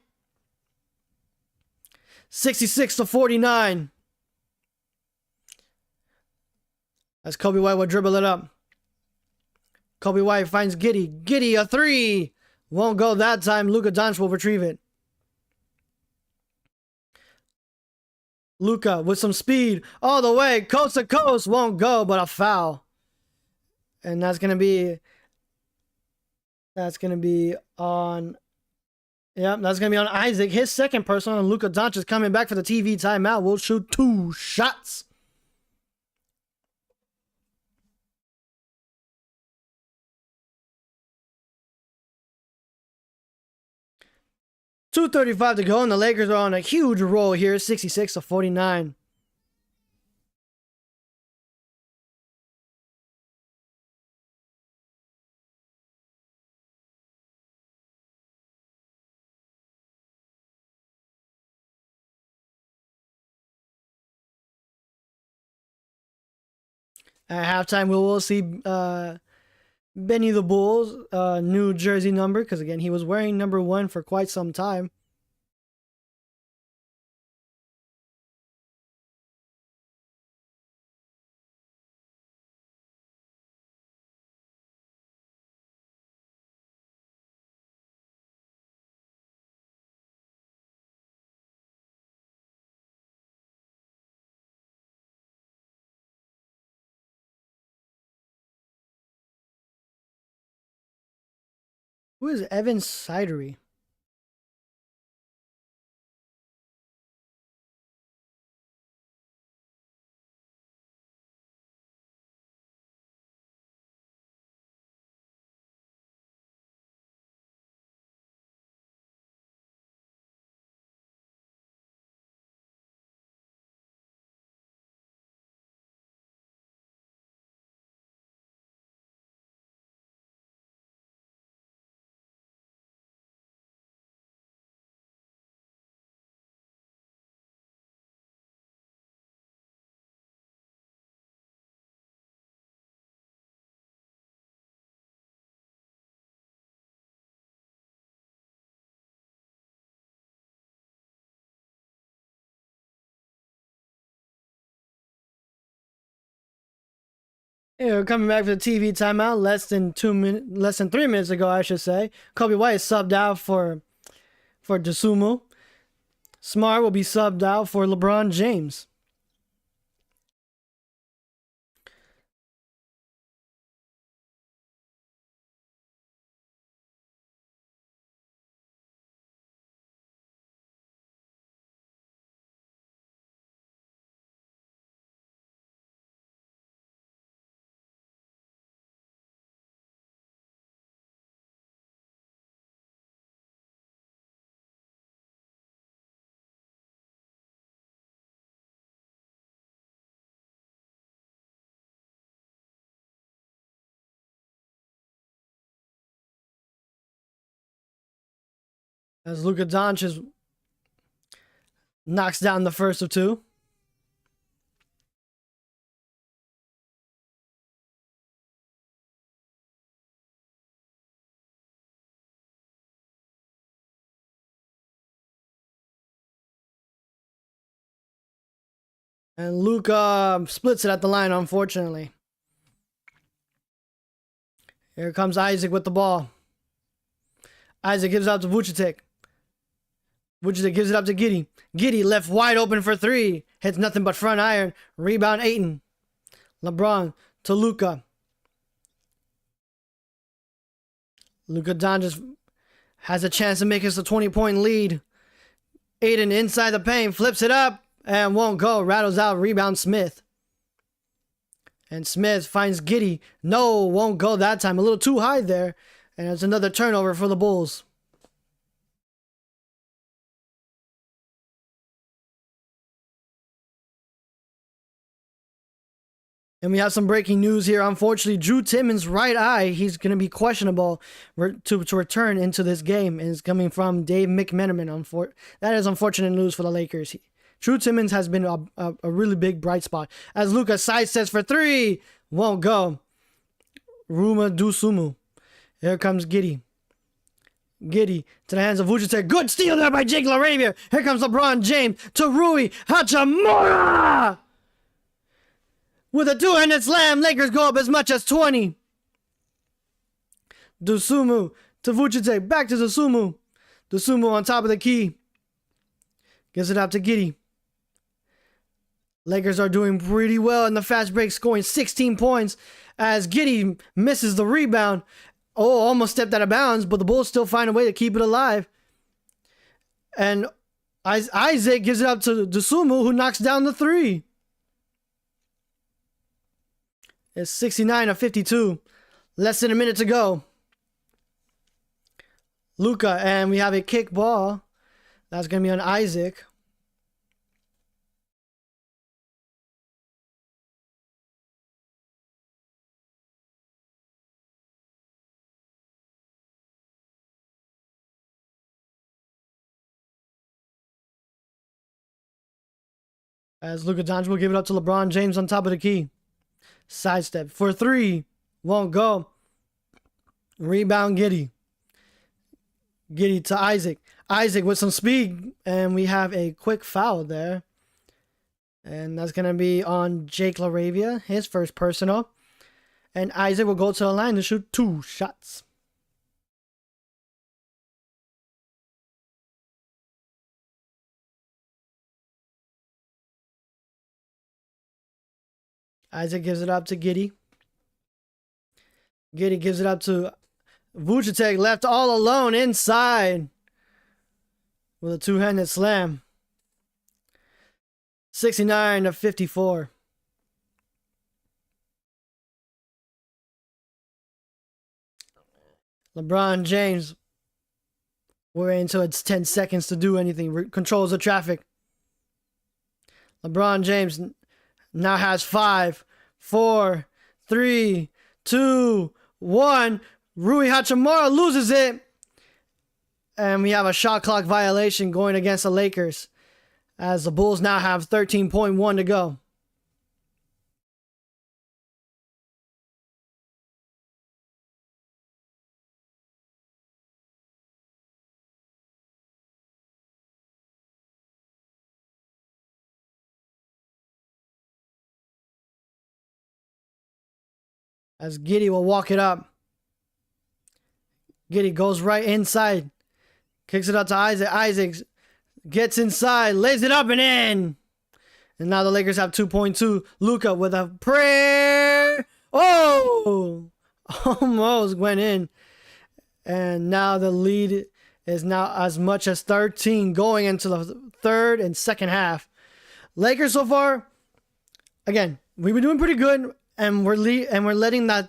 66-49. As Kobe White will dribble it up. Kobe White finds Giddey. Giddey, a 3. Won't go that time. Luka Doncic will retrieve it. Luka with some speed all the way, coast to coast. Won't go, but a foul. And that's gonna be on. Yep, that's gonna be on Isaac. His second personal, and Luka Doncic is coming back for the TV timeout. We'll shoot 2 shots. .235 to go, and the Lakers are on a huge roll here, 66-49. At halftime, we will see Benny the Bull's new jersey number, because again, he was wearing number 1 for quite some time. Who is Evan Sidery? Yeah, coming back for the TV timeout, less than 3 minutes ago, I should say. Kobe White is subbed out for Dosunmu. Smart will be subbed out for LeBron James. As Luka Doncic knocks down the first of 2. And Luka splits it at the line, unfortunately. Here comes Isaac with the ball. Isaac gives out to Vucevic. Vucevic gives it up to Giddey. Giddey left wide open for 3. Hits nothing but front iron. Rebound Ayton. LeBron to Luka. Luka Doncic has a chance to make us a 20-point lead. Ayton inside the paint. Flips it up and won't go. Rattles out. Rebound Smith. And Smith finds Giddey. No, won't go that time. A little too high there. And it's another turnover for the Bulls. And we have some breaking news here. Unfortunately, Drew Timmons' right eye, he's going to be questionable to return into this game. And it's coming from Dave McMenamin. That is unfortunate news for the Lakers. Drew Timmons has been a really big bright spot. As Luka sidesteps for three. Won't go. Ruma Dusumu. Here comes Giddey. Giddey to the hands of Vucevic. Good steal there by Jake LaRavia. Here comes LeBron James to Rui Hachimura. With a two-handed slam, Lakers go up as much as 20. Dusumu to Vucevic. Back to Dusumu. Dusumu on top of the key. Gives it up to Giddey. Lakers are doing pretty well in the fast break, scoring 16 points as Giddey misses the rebound. Oh, almost stepped out of bounds, but the Bulls still find a way to keep it alive. And Isaac gives it up to Dusumu, who knocks down the three. It's 69-52. Less than a minute to go. Luka, and we have a kick ball. That's going to be on Isaac. As Luka Doncic will give it up to LeBron James on top of the key. Sidestep for three. Won't go. Rebound Giddey. Giddey to Isaac. Isaac with some speed. And we have a quick foul there. And that's going to be on Jake LaRavia. His first personal. And Isaac will go to the line to shoot 2 shots. Isaac gives it up to Giddey. Giddey gives it up to Vucevic, left all alone inside with a two-handed slam. 69-54. LeBron James, we're into its 10 seconds to do anything. Controls the traffic. LeBron James now has 5, 4, 3, 2, 1. Rui Hachimura loses it. And we have a shot clock violation going against the Lakers, as the Bulls now have 13.1 to go. As Giddey will walk it up. Giddey goes right inside. Kicks it up to Isaac. Isaac gets inside. Lays it up and in. And now the Lakers have 2.2. Luka with a prayer. Oh! Almost went in. And now the lead is now as much as 13 going into the third and second half. Lakers so far, again, we've been doing pretty good. And we're letting the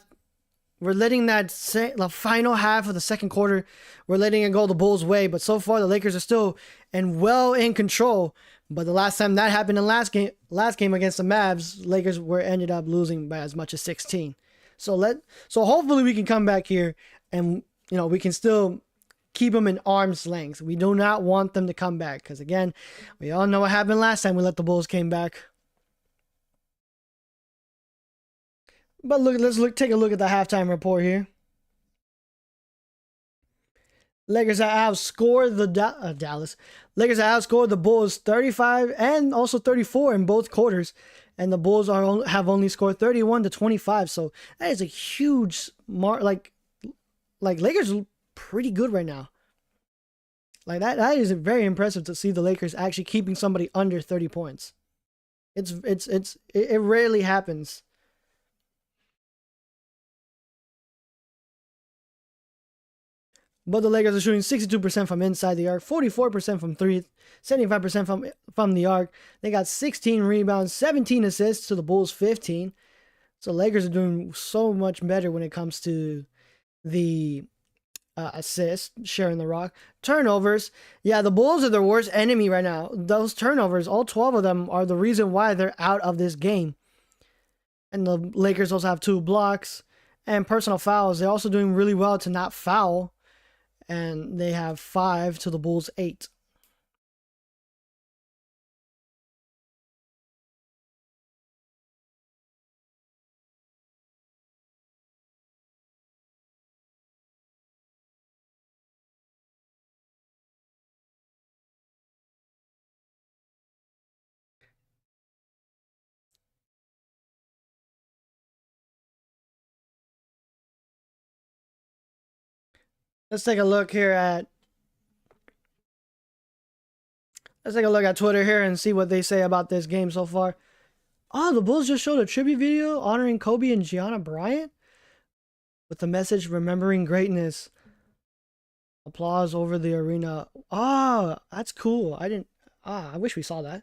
final half of the second quarter, we're letting it go the Bulls' way. But so far, the Lakers are still well in control. But the last time that happened in last game against the Mavs, Lakers ended up losing by as much as 16. So hopefully we can come back here and we can still keep them in arm's length. We do not want them to come back because again, we all know what happened last time we let the Bulls came back. But take a look at the halftime report here. Lakers have outscored the Dallas. Lakers have outscored the Bulls 35 and also 34 in both quarters, and the Bulls have only scored 31-25. So that is a huge mark. Like Lakers are pretty good right now. Like that is very impressive to see the Lakers actually keeping somebody under 30 points. It rarely happens. But the Lakers are shooting 62% from inside the arc, 44% from three, 75% from the arc. They got 16 rebounds, 17 assists to the Bulls' 15. So Lakers are doing so much better when it comes to the assists, sharing the rock. Turnovers. Yeah, the Bulls are their worst enemy right now. Those turnovers, all 12 of them, are the reason why they're out of this game. And the Lakers also have 2 blocks and personal fouls. They're also doing really well to not foul. And they have 5 to the Bulls' 8. Let's take a look here at Twitter here and see what they say about this game so far. Oh, the Bulls just showed a tribute video honoring Kobe and Gianna Bryant with the message remembering greatness. Applause over the arena. Ah, that's cool. I wish we saw that.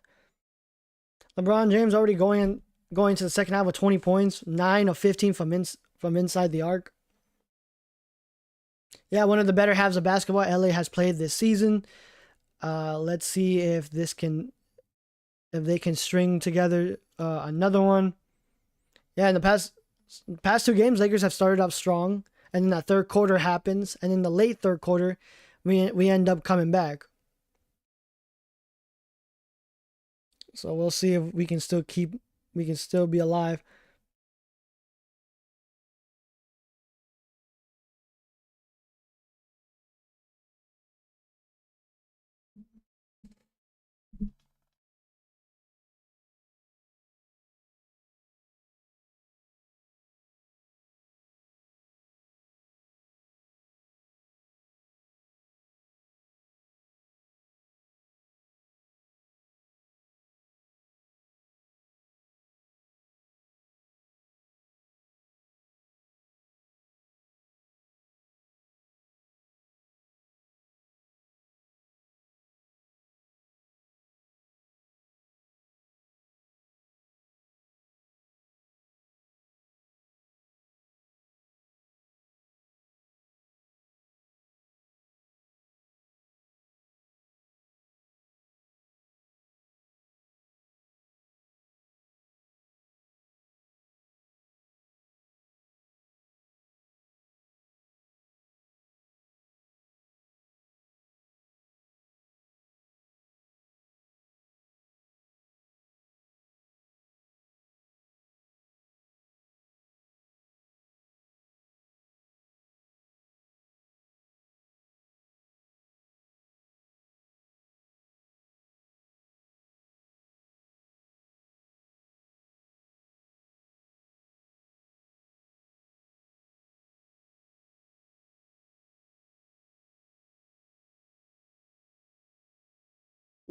LeBron James already going to the second half with 20 points, 9 of 15 from inside the arc. Yeah, one of the better halves of basketball LA has played this season. Let's see if they can string together another one. Yeah, in the past 2 games, Lakers have started off strong, and then that third quarter happens, and in the late third quarter, we end up coming back. So we'll see if we can still be alive.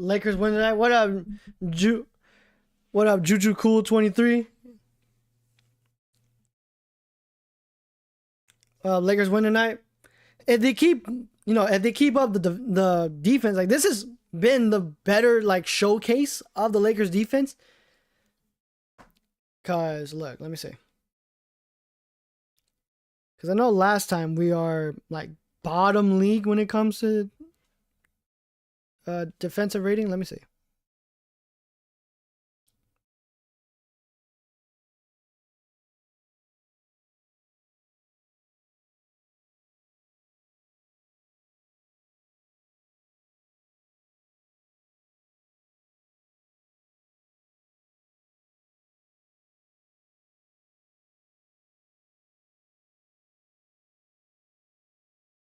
Lakers win tonight. What up, Juju Cool 23? Lakers win tonight. If they keep up the defense, like this has been the better like showcase of the Lakers defense. Cause look, let me see. Cause I know last time we are like bottom league when it comes to defensive rating. Let me see.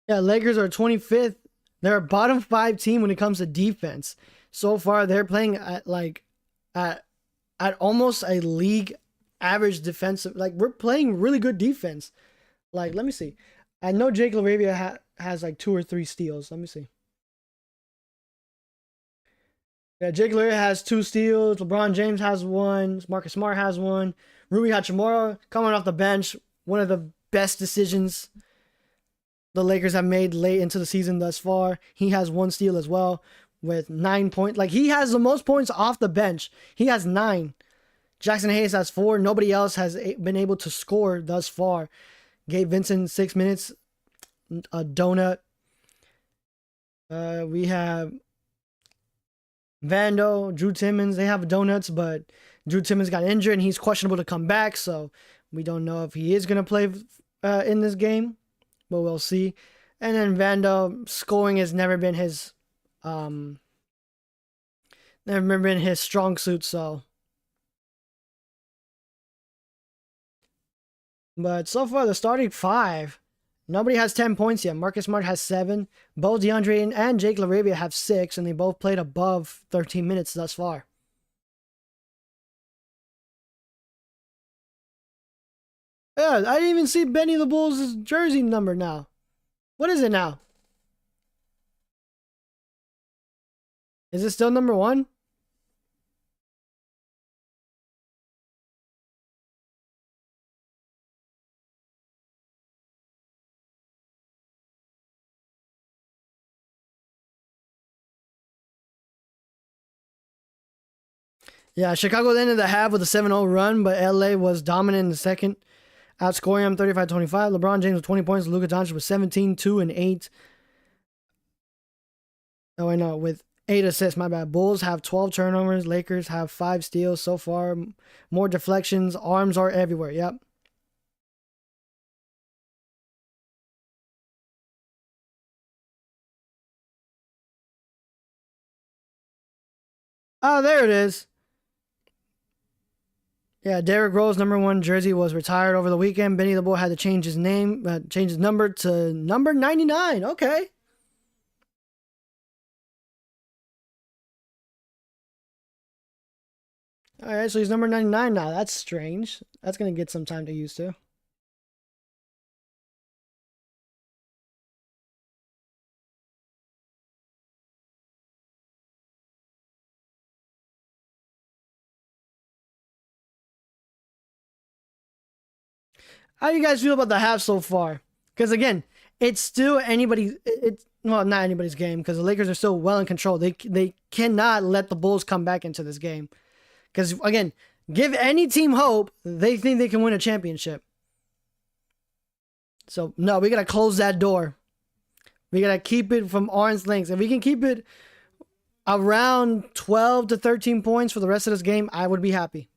Yeah, Lakers are 25th. They're a bottom 5 team when it comes to defense. So far, they're playing at almost a league average defensive. Like we're playing really good defense. Like let me see. I know Jake LaRavia has like 2 or 3 steals. Let me see. Yeah, Jake LaRavia has 2 steals. LeBron James has 1. Marcus Smart has 1. Rui Hachimura coming off the bench. One of the best decisions the Lakers have made late into the season thus far. He has 1 steal as well with 9 points. Like he has the most points off the bench. He has 9. Jackson Hayes has 4. Nobody else has been able to score thus far. Gabe Vincent, 6 minutes. A donut. We have Vando, Drew Timmons. They have donuts, but Drew Timmons got injured and he's questionable to come back. So we don't know if he is going to play in this game, but we'll see. And then Vando, scoring has never been his strong suit. So, but so far the starting 5. Nobody has 10 points yet. Marcus Smart has 7. Both DeAndre and Jake LaRavia have 6, and they both played above 13 minutes thus far. Yeah, I didn't even see Benny the Bull's jersey number now. What is it now? Is it still number 1? Yeah, Chicago ended the half with a 7-0 run, but LA was dominant in the second, outscoring them 35-25. LeBron James with 20 points, Luka Doncic with 17, 2, and 8. Oh, I know, with 8 assists, my bad. Bulls have 12 turnovers. Lakers have 5 steals so far. More deflections. Arms are everywhere. Yep. Oh, there it is. Yeah, Derrick Rose number 1 jersey was retired over the weekend. Benny the Bull had to change his name, change his number to number 99. Okay. All right, so he's number 99 now. That's strange. That's going to get some time to use to. How do you guys feel about the half so far? Because again, it's still anybody's. It's well, not anybody's game because the Lakers are still well in control. They cannot let the Bulls come back into this game. Because again, give any team hope, they think they can win a championship. So no, we gotta close that door. We gotta keep it from arm's length. If we can keep it around 12 to 13 points for the rest of this game, I would be happy.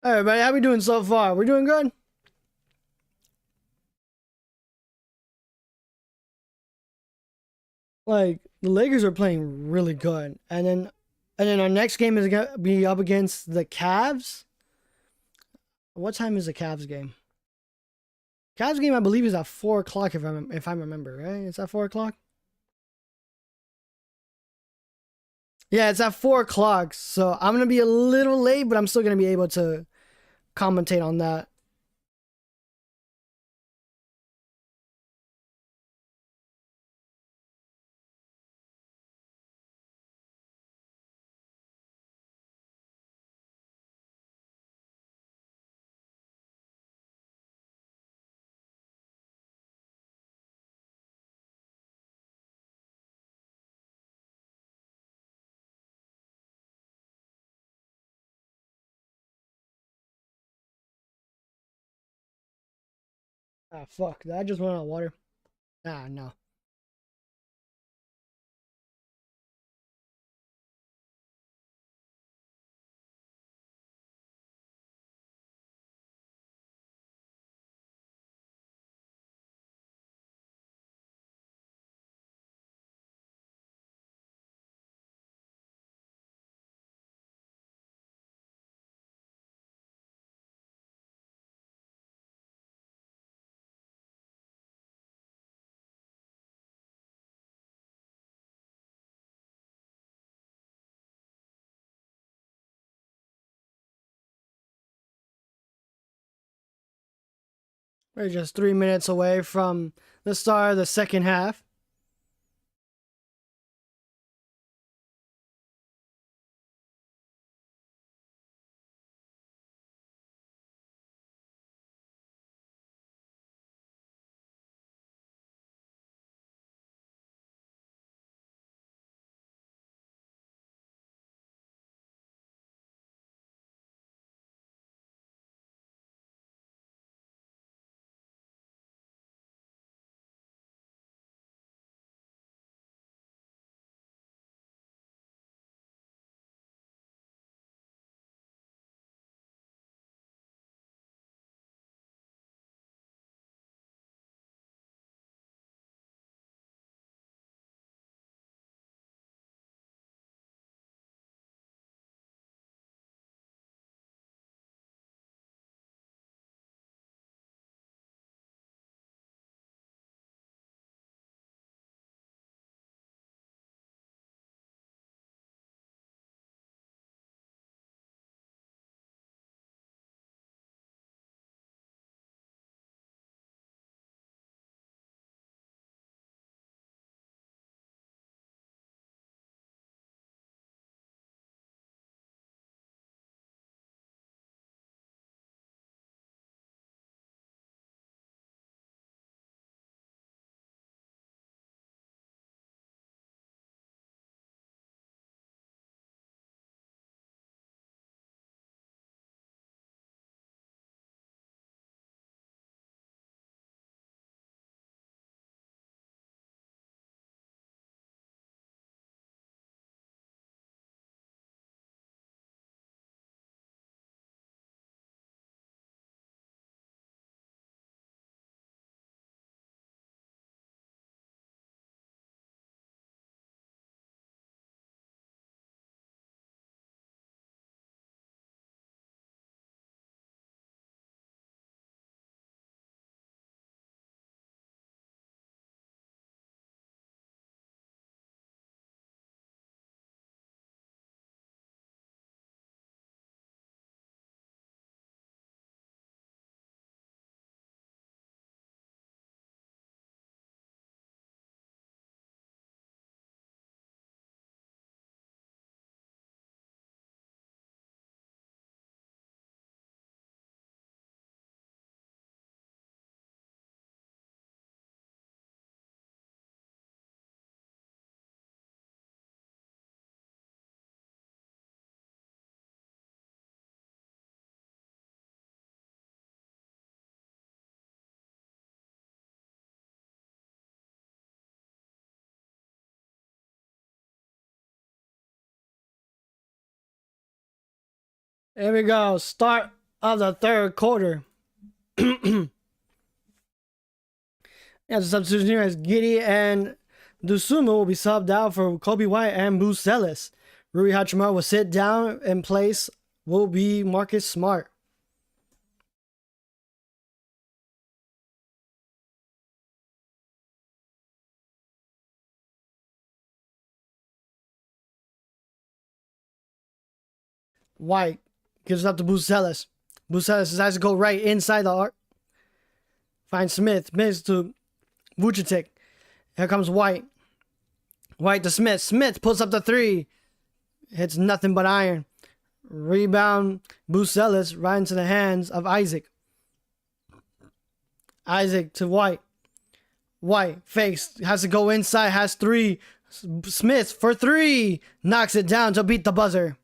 All right, everybody, how we doing so far? We're doing good. Like the Lakers are playing really good, and then our next game is gonna be up against the Cavs. What time is the Cavs game? Cavs game, I believe, is at 4 o'clock. If I remember right, it's at 4 o'clock. Yeah, it's at 4 o'clock. So I'm gonna be a little late, but I'm still gonna be able to commentate on that. Ah, fuck. Did I just run out of water? Ah, no. We're just 3 minutes away from the start of the second half. Here we go. Start of the third quarter. Yeah, the substitution here is Giddy and Dusumu will be subbed out for Kobe White and Bucelis. Rui Hachimura will sit down. In place will be Marcus Smart. White gives it up to Bucelis. Bucelis decides to go right inside the arc. Finds Smith. Miss to Vucetic. Here comes White. White to Smith. Smith pulls up the three. Hits nothing but iron. Rebound. Bucelis right into the hands of Isaac. Isaac to White. White fakes. Has to go inside. Has three. Smith for three. Knocks it down to beat the buzzer.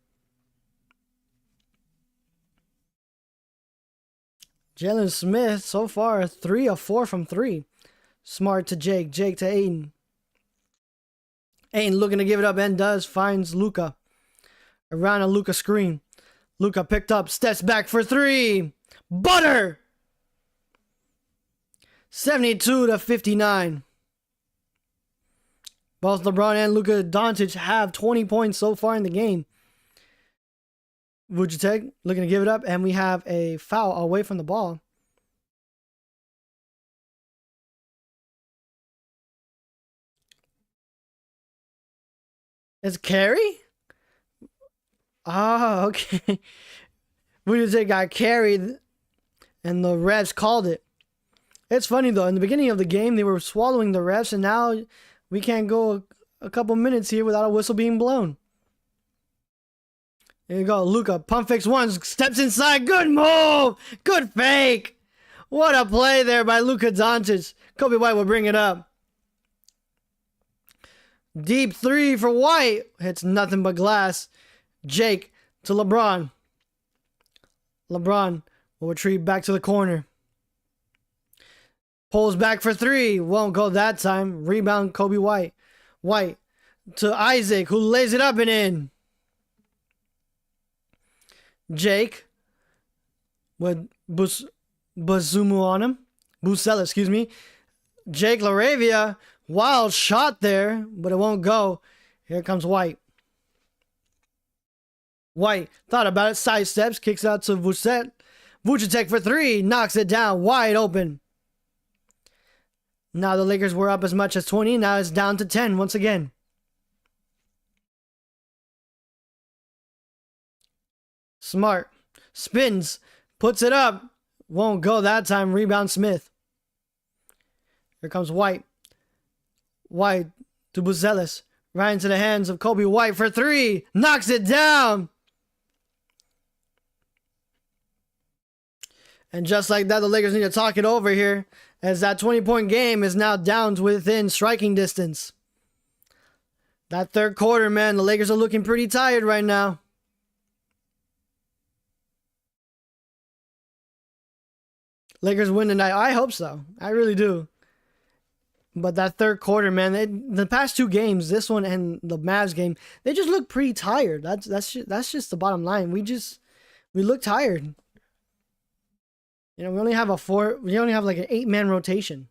Jalen Smith so far 3 of 4 from 3. Smart to Jake. Jake to Aiden. Aiden looking to give it up and does. Finds Luka. Around a Luka screen. Luka picked up. Steps back for 3. Butter! 72-59. Both LeBron and Luka Doncic have 20 points so far in the game. Vucetic looking to give it up, and we have a foul away from the ball. It's carry? Oh, okay. Vucetic got carried, and the refs called it. It's funny though. In the beginning of the game, they were swallowing the refs, and now we can't go a couple minutes here without a whistle being blown. Here you go, Luka. Pump fakes once, steps inside. Good move. Good fake. What a play there by Luka Doncic. Kobe White will bring it up. Deep three for White. Hits nothing but glass. Jake to LeBron. LeBron will retreat back to the corner. Pulls back for three. Won't go that time. Rebound Kobe White. White to Isaac, who lays it up and in. Jake with Bazumu on him. Busella, excuse me. Jake LaRavia. Wild shot there, but it won't go. Here comes White. White thought about it, sidesteps, kicks out to Vucevic. Vucevic for three, knocks it down, wide open. Now the Lakers were up as much as 20, now it's down to 10 once again. Smart spins, puts it up, won't go that time. Rebound Smith. Here comes White. White to Buzelis, right into the hands of Kobe White for three, knocks it down. And just like that, the Lakers need to talk it over here, as that 20-point game is now down to within striking distance. That third quarter, man, the Lakers are looking pretty tired right now. Lakers win tonight. I hope so. I really do. But that third quarter, man, the past two games, this one and the Mavs game, they just look pretty tired. That's just the bottom line. We look tired. You know, we only have like an 8-man rotation.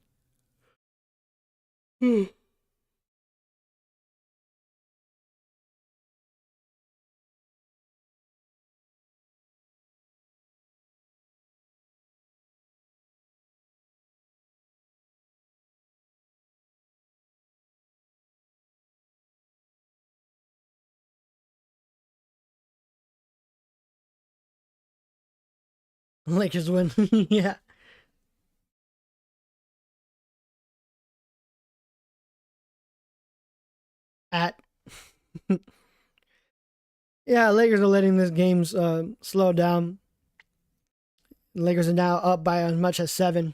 Lakers win. Yeah. Yeah, Lakers are letting this game slow down. Lakers are now up by as much as 7.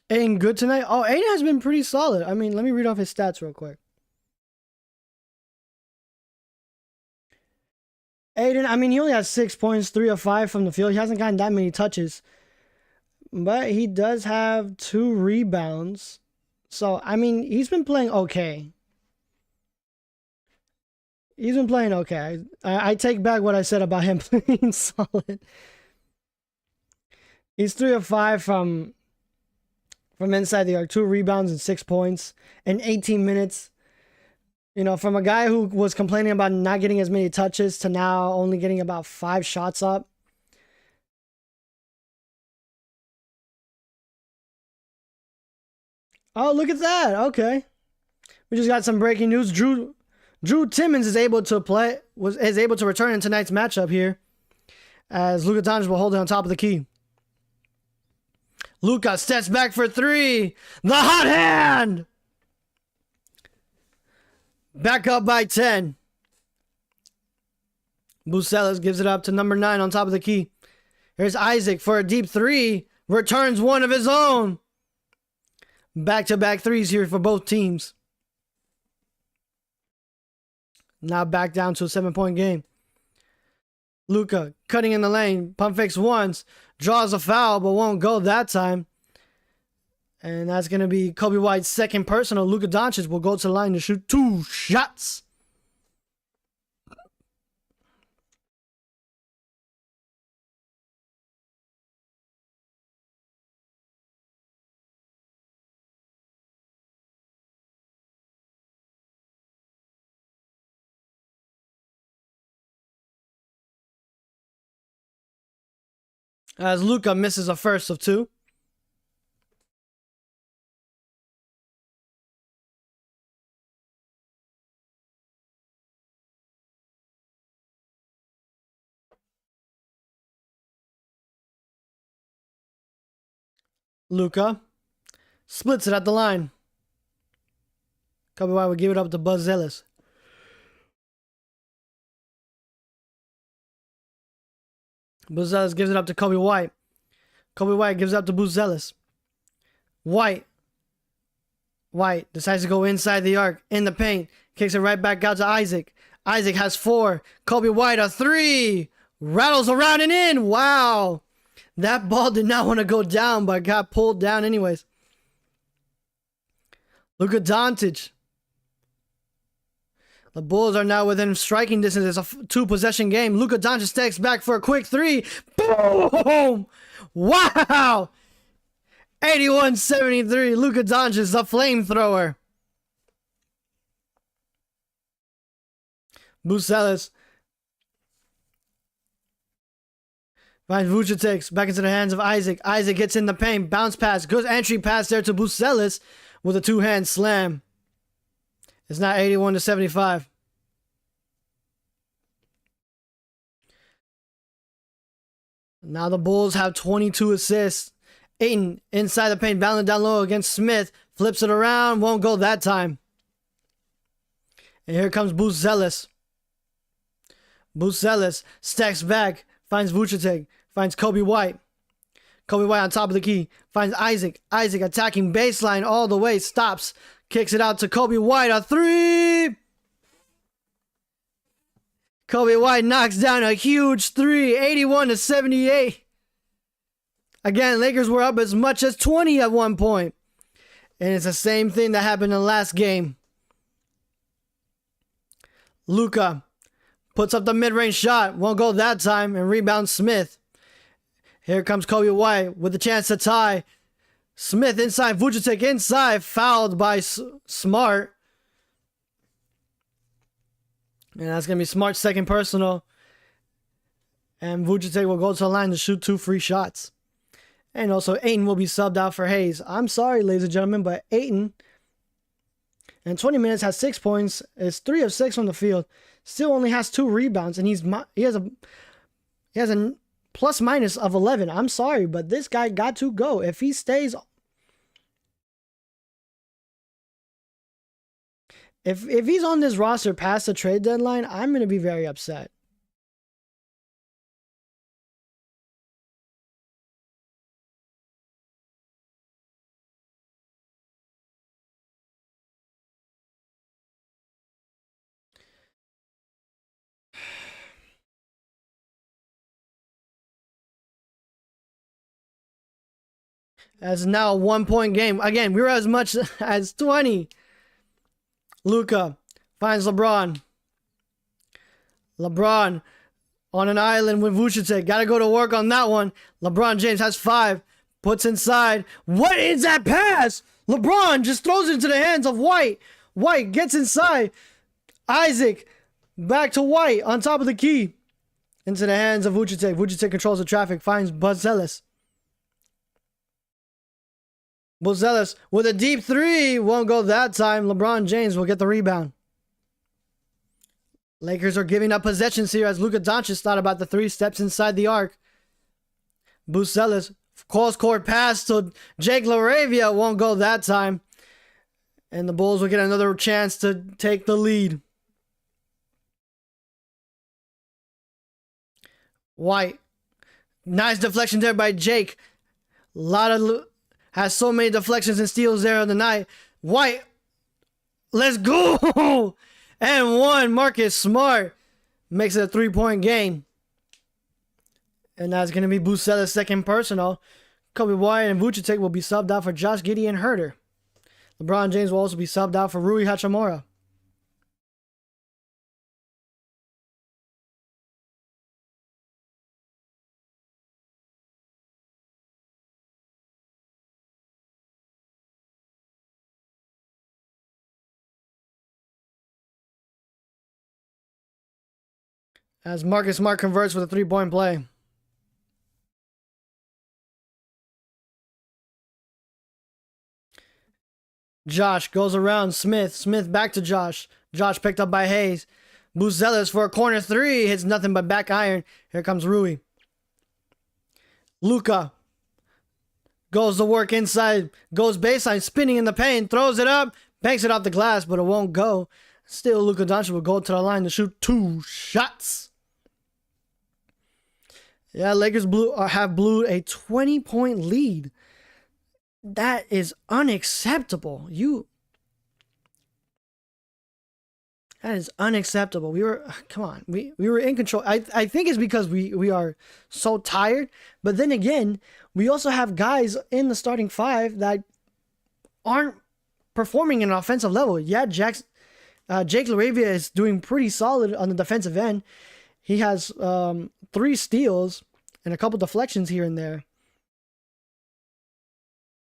Aiden good tonight? Oh, Aiden has been pretty solid. I mean, let me read off his stats real quick. Aiden, I mean, he only has 6 points, 3 of 5 from the field. He hasn't gotten that many touches. But he does have 2 rebounds. So, I mean, he's been playing okay. He's been playing okay. I take back what I said about him playing solid. He's 3 of 5 from inside the arc. 2 rebounds and 6 points in 18 minutes. You know, from a guy who was complaining about not getting as many touches to now only getting about 5 shots up. Oh, look at that. Okay. We just got some breaking news. Drew Timmons is able to return in tonight's matchup here, as Luka Doncic will hold it on top of the key. Luka steps back for 3. The hot hand! Back up by 10. Bucelis gives it up to number 9 on top of the key. Here's Isaac for a deep 3. Returns one of his own. Back-to-back threes here for both teams. Now back down to a 7-point game. Luka cutting in the lane. Pump fakes once. Draws a foul, but won't go that time. And that's going to be Kobe White's second personal. Luka Doncic will go to the line to shoot 2 shots. As Luka misses a first of 2. Luka splits it at the line. Kobe White will give it up to Buzz Ellis. Buzz Ellis gives it up to Kobe White. Kobe White gives it up to Buzz Ellis. White decides to go inside the arc, in the paint. Kicks it right back out to Isaac. Isaac has 4. Kobe White a 3. Rattles around and in. Wow. That ball did not want to go down, but got pulled down anyways. Luka Doncic. The Bulls are now within striking distance. It's a 2-possession game. Luka Doncic takes back for a quick 3. Boom! Wow! 81-73. Luka Doncic, the flamethrower. Bucelis finds Vucevic back into the hands of Isaac. Isaac gets in the paint. Bounce pass. Good entry pass there to Bucelis with a 2-hand slam. It's not 81-75. Now the Bulls have 22 assists. Ayton inside the paint, battling down low against Smith. Flips it around. Won't go that time. And here comes Bucelis. Bucelis stacks back. Finds Vucevic. Finds Kobe White. Kobe White on top of the key. Finds Isaac. Isaac attacking baseline all the way. Stops. Kicks it out to Kobe White. A 3. Kobe White knocks down a huge 3. 81-78. Again, Lakers were up as much as 20 at one point. And it's the same thing that happened in the last game. Luka puts up the mid-range shot. Won't go that time. And rebounds Smith. Here comes Kobe White with a chance to tie. Smith inside. Vucevic inside. Fouled by Smart. And that's going to be Smart's second personal. And Vucevic will go to the line to shoot 2 free shots. And also Ayton will be subbed out for Hayes. I'm sorry, ladies and gentlemen, but Ayton in 20 minutes has 6 points. Is 3 of 6 from the field. Still only has 2 rebounds, and he has a plus minus of 11. I'm sorry, but this guy got to go. If he stays, if he's on this roster past the trade deadline, I'm gonna be very upset. As now a 1-point game. Again, we were as much as 20. Luka finds LeBron. LeBron on an island with Vucevic. Got to go to work on that one. LeBron James has 5. Puts inside. What is that pass? LeBron just throws it into the hands of White. White gets inside. Isaac back to White on top of the key. Into the hands of Vucevic. Vucevic controls the traffic. Finds Buzz Ellis. Buzz Ellis with a deep 3. Won't go that time. LeBron James will get the rebound. Lakers are giving up possessions here as Luka Doncic thought about the 3 steps inside the arc. Buzz Ellis cross court pass to Jake LaRavia. Won't go that time. And the Bulls will get another chance to take the lead. White. Nice deflection there by Jake. Has so many deflections and steals there on the night. White. Let's go. And 1. Marcus Smart makes it a 3-point game. And that's going to be Bucella's second personal. Kobe Bryant and Vucevic will be subbed out for Josh Giddey and Herter. LeBron James will also be subbed out for Rui Hachimura. As Marcus Smart converts with a three-point play. Josh goes around Smith. Smith back to Josh. Josh picked up by Hayes. Buzelis for a corner three. Hits nothing but back iron. Here comes Rui. Luka goes to work inside. Goes baseline. Spinning in the paint. Throws it up. Banks it off the glass, but it won't go. Still, Luka Doncic will go to the line to shoot 2 shots. Yeah, Lakers have blew a 20-point lead. That is unacceptable. That is unacceptable. Come on. We were in control. I think it's because we are so tired. But then again, we also have guys in the starting five that aren't performing at an offensive level. Yeah, Jake LaRavia is doing pretty solid on the defensive end. He has 3 steals and a couple deflections here and there.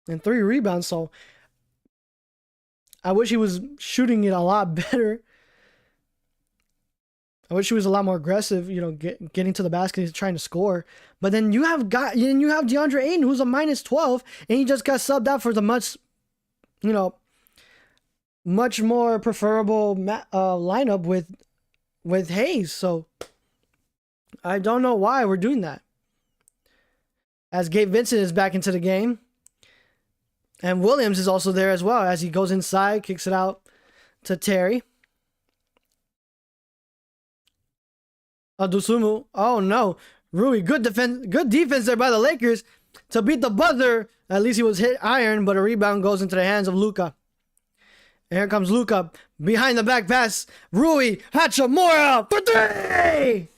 And 3 rebounds, so I wish he was shooting it a lot better. I wish he was a lot more aggressive, getting to the basket, he's trying to score. But then you have DeAndre Ayton, who's a -12, and he just got subbed out for the much more preferable lineup with Hayes. So I don't know why we're doing that. As Gabe Vincent is back into the game. And Williams is also there as well as he goes inside, kicks it out to Terry. Adusumu. Oh no. Rui, good defense there by the Lakers to beat the buzzer. At least he was hit iron, but a rebound goes into the hands of Luka. And here comes Luka. Behind the back pass. Rui Hachimura for 3!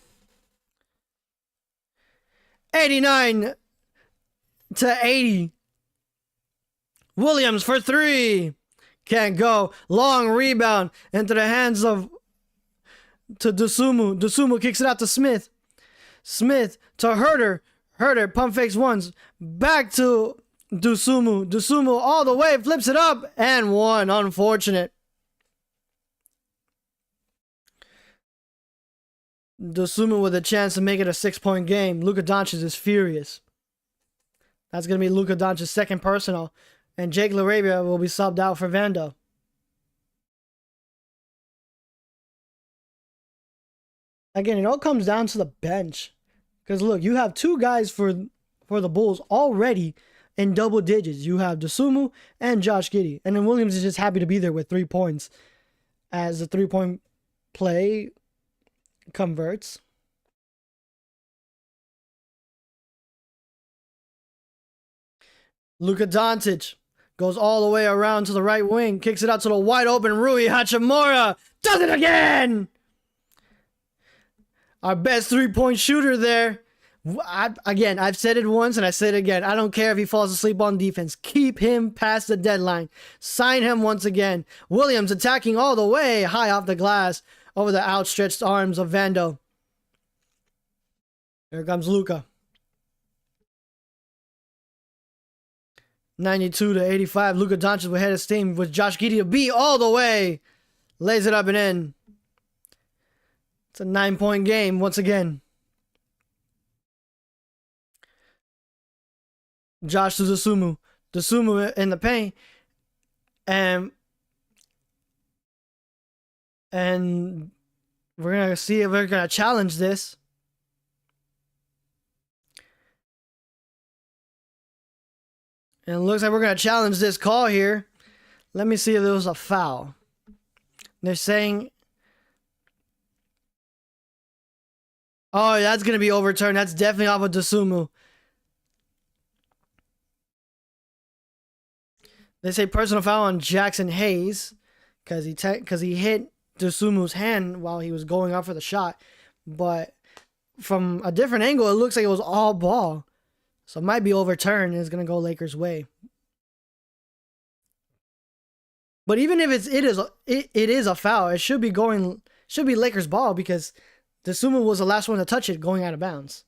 89-80. Williams for 3. Can't go. Long rebound into the hands to Dosunmu. Dosunmu kicks it out to Smith. Smith to Herter. Herter pump fakes once. Back to Dosunmu. Dosunmu all the way. Flips it up. And 1. Unfortunate. Dosunmu with a chance to make it a 6-point game. Luka Doncic is furious. That's going to be Luka Doncic's second personal. And Jake LaRavia will be subbed out for Vando. Again, it all comes down to the bench. Because look, you have 2 guys for the Bulls already in double digits. You have Dosunmu and Josh Giddey. And then Williams is just happy to be there with 3 points. As the 3-point play converts. Luka Doncic goes all the way around to the right wing. Kicks it out to the wide open Rui Hachimura. Does it again! Our best 3-point shooter there. I've said it once and I said it again. I don't care if he falls asleep on defense. Keep him past the deadline. Sign him once again. Williams attacking all the way high off the glass over the outstretched arms of Vando. Here comes Luka. 92-85. Luka Doncic will head his team with Josh Giddey to beat all the way. Lays it up and in. It's a 9-point game once again. Josh to Dosunmu. Dosunmu in the paint. And we're going to see if we're going to challenge this. And it looks like we're going to challenge this call here. Let me see if there was a foul. They're saying... Oh, that's going to be overturned. That's definitely off of Dosunmu. They say personal foul on Jackson Hayes because he hit Dosunmu's hand while he was going up for the shot. But from a different angle, it looks like it was all ball. So it might be overturned and it's going to go Lakers' way. But even if it is a foul, it should be Lakers' ball because Dosunmu was the last one to touch it going out of bounds.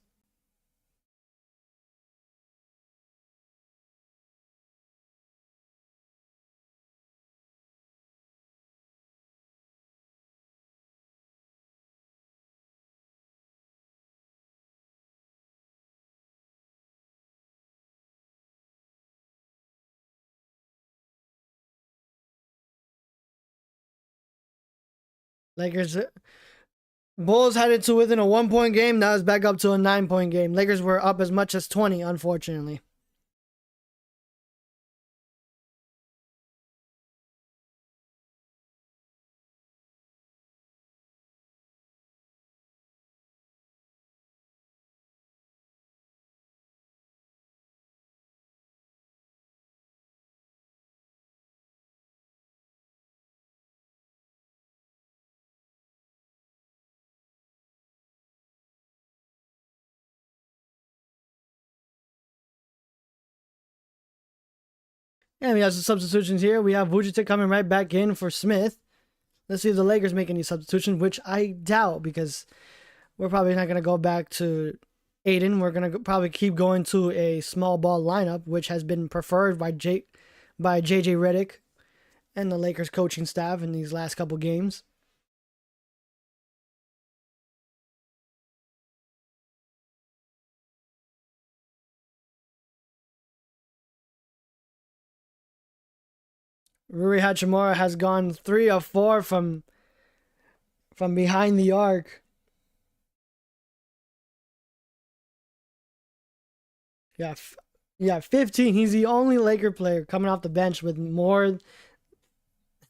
Lakers, Bulls had it to within a 1-point game. Now it's back up to a 9-point game. Lakers were up as much as 20, unfortunately. And we have some substitutions here. We have Vucevic coming right back in for Smith. Let's see if the Lakers make any substitutions, which I doubt because we're probably not going to go back to Aiden. We're going to probably keep going to a small ball lineup, which has been preferred by JJ Redick and the Lakers coaching staff in these last couple games. Rui Hachimura has gone 3 of 4 from behind the arc. Yeah, 15. He's the only Laker player coming off the bench with more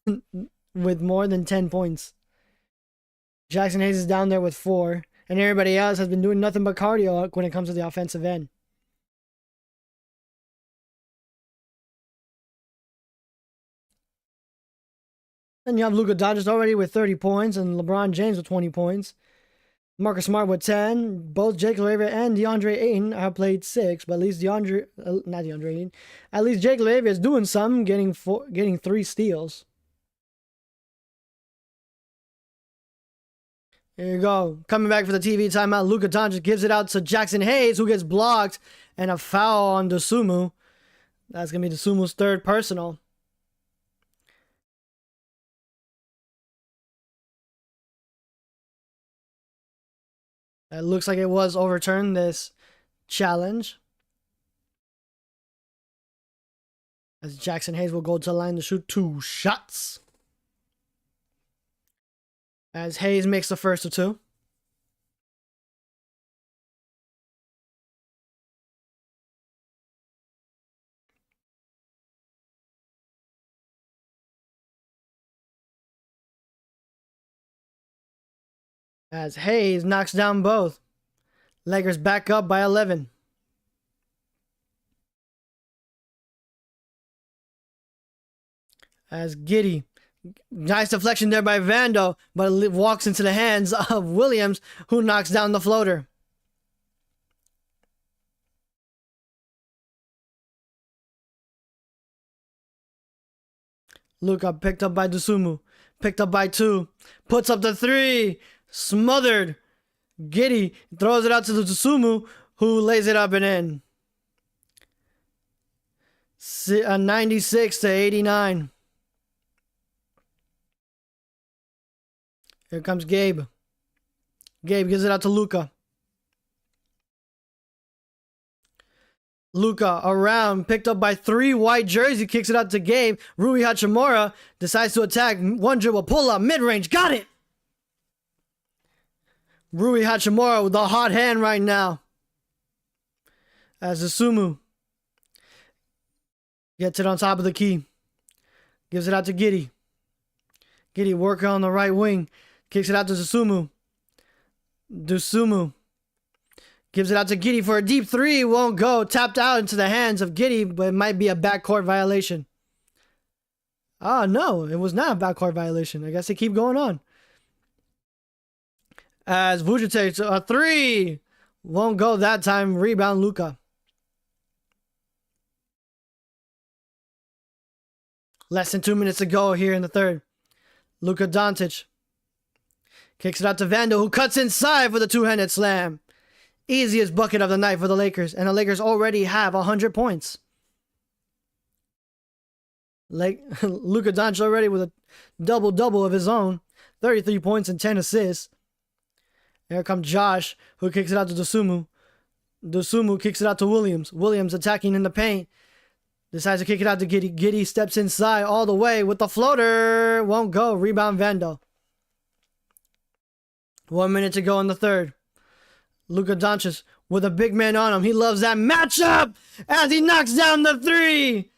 than 10 points. Jackson Hayes is down there with 4, and everybody else has been doing nothing but cardio when it comes to the offensive end. Then you have Luka Doncic already with 30 points and LeBron James with 20 points. Marcus Smart with 10. Both Jake LaRavia and DeAndre Ayton have played 6, but at least not DeAndre Ayton. At least Jake LaRavia is doing some, getting 3 steals. Here you go. Coming back for the TV timeout, Luka Doncic gives it out to Jackson Hayes, who gets blocked, and a foul on Dosunmu. That's going to be Dosunmu's 3rd personal. It looks like it was overturned, this challenge. As Jackson Hayes will go to the line to shoot 2 shots. As Hayes makes the first of 2. As Hayes knocks down both. Lakers back up by 11. As Giddey, nice deflection there by Vando, but it walks into the hands of Williams, who knocks down the floater. Luka picked up by Dosunmu, picked up by 2, puts up the 3, smothered. Giddey throws it out to Dosunmu, who lays it up and in. 96-89. Here comes Gabe. Gabe gives it out to Luka. Luka around, picked up by 3, white jersey, kicks it out to Gabe. Rui Hachimura decides to attack. 1 dribble, pull up, mid-range, got it! Rui Hachimura with the hot hand right now. As Dosunmu gets it on top of the key. Gives it out to Giddey. Giddey working on the right wing. Kicks it out to Dosunmu. Dosunmu gives it out to Giddey for a deep 3. Won't go. Tapped out into the hands of Giddey, but it might be a backcourt violation. Oh, no. It was not a backcourt violation. I guess they keep going on. as Vujic takes a three. Won't go that time. Rebound, Luka. Less than 2 minutes to go here in the third. Luka Doncic kicks it out to Vando, who cuts inside for the two-handed slam. Easiest bucket of the night for the Lakers, and the Lakers already have 100 points. Luka Doncic already with a double-double of his own. 33 points and 10 assists. Here comes Josh, who kicks it out to Dosunmu. Dosunmu kicks it out to Williams. Williams attacking in the paint. Decides to kick it out to Giddey. Giddey steps inside all the way with the floater. Won't go. Rebound Vando. 1 minute to go in the third. Luka Doncic with a big man on him. He loves that matchup as he knocks down the three.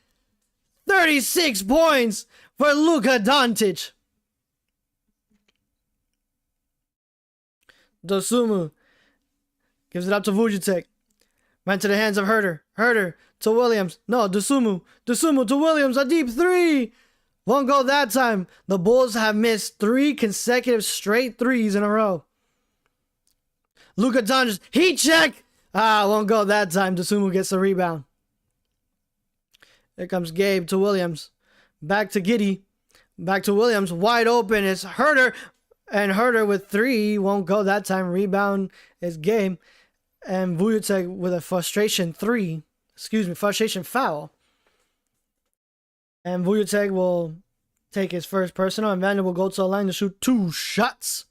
36 points for Luka Doncic. Dosunmu gives it up to Vujic. Right into the hands of Herter. Herter to Williams. No, Dosunmu. Dosunmu to Williams. A deep three. Won't go that time. The Bulls have missed 3 consecutive straight threes in a row. Luka Doncic. Heat check. Won't go that time. Dosunmu gets the rebound. Here comes Gabe to Williams. Back to Giddey. Back to Williams. Wide open. It's Herter. And Herter with 3. Won't go that time. Rebound is Gabe. And Vujic with a frustration foul. And Vujic will take his first personal, and Vander will go to the line to shoot 2 shots.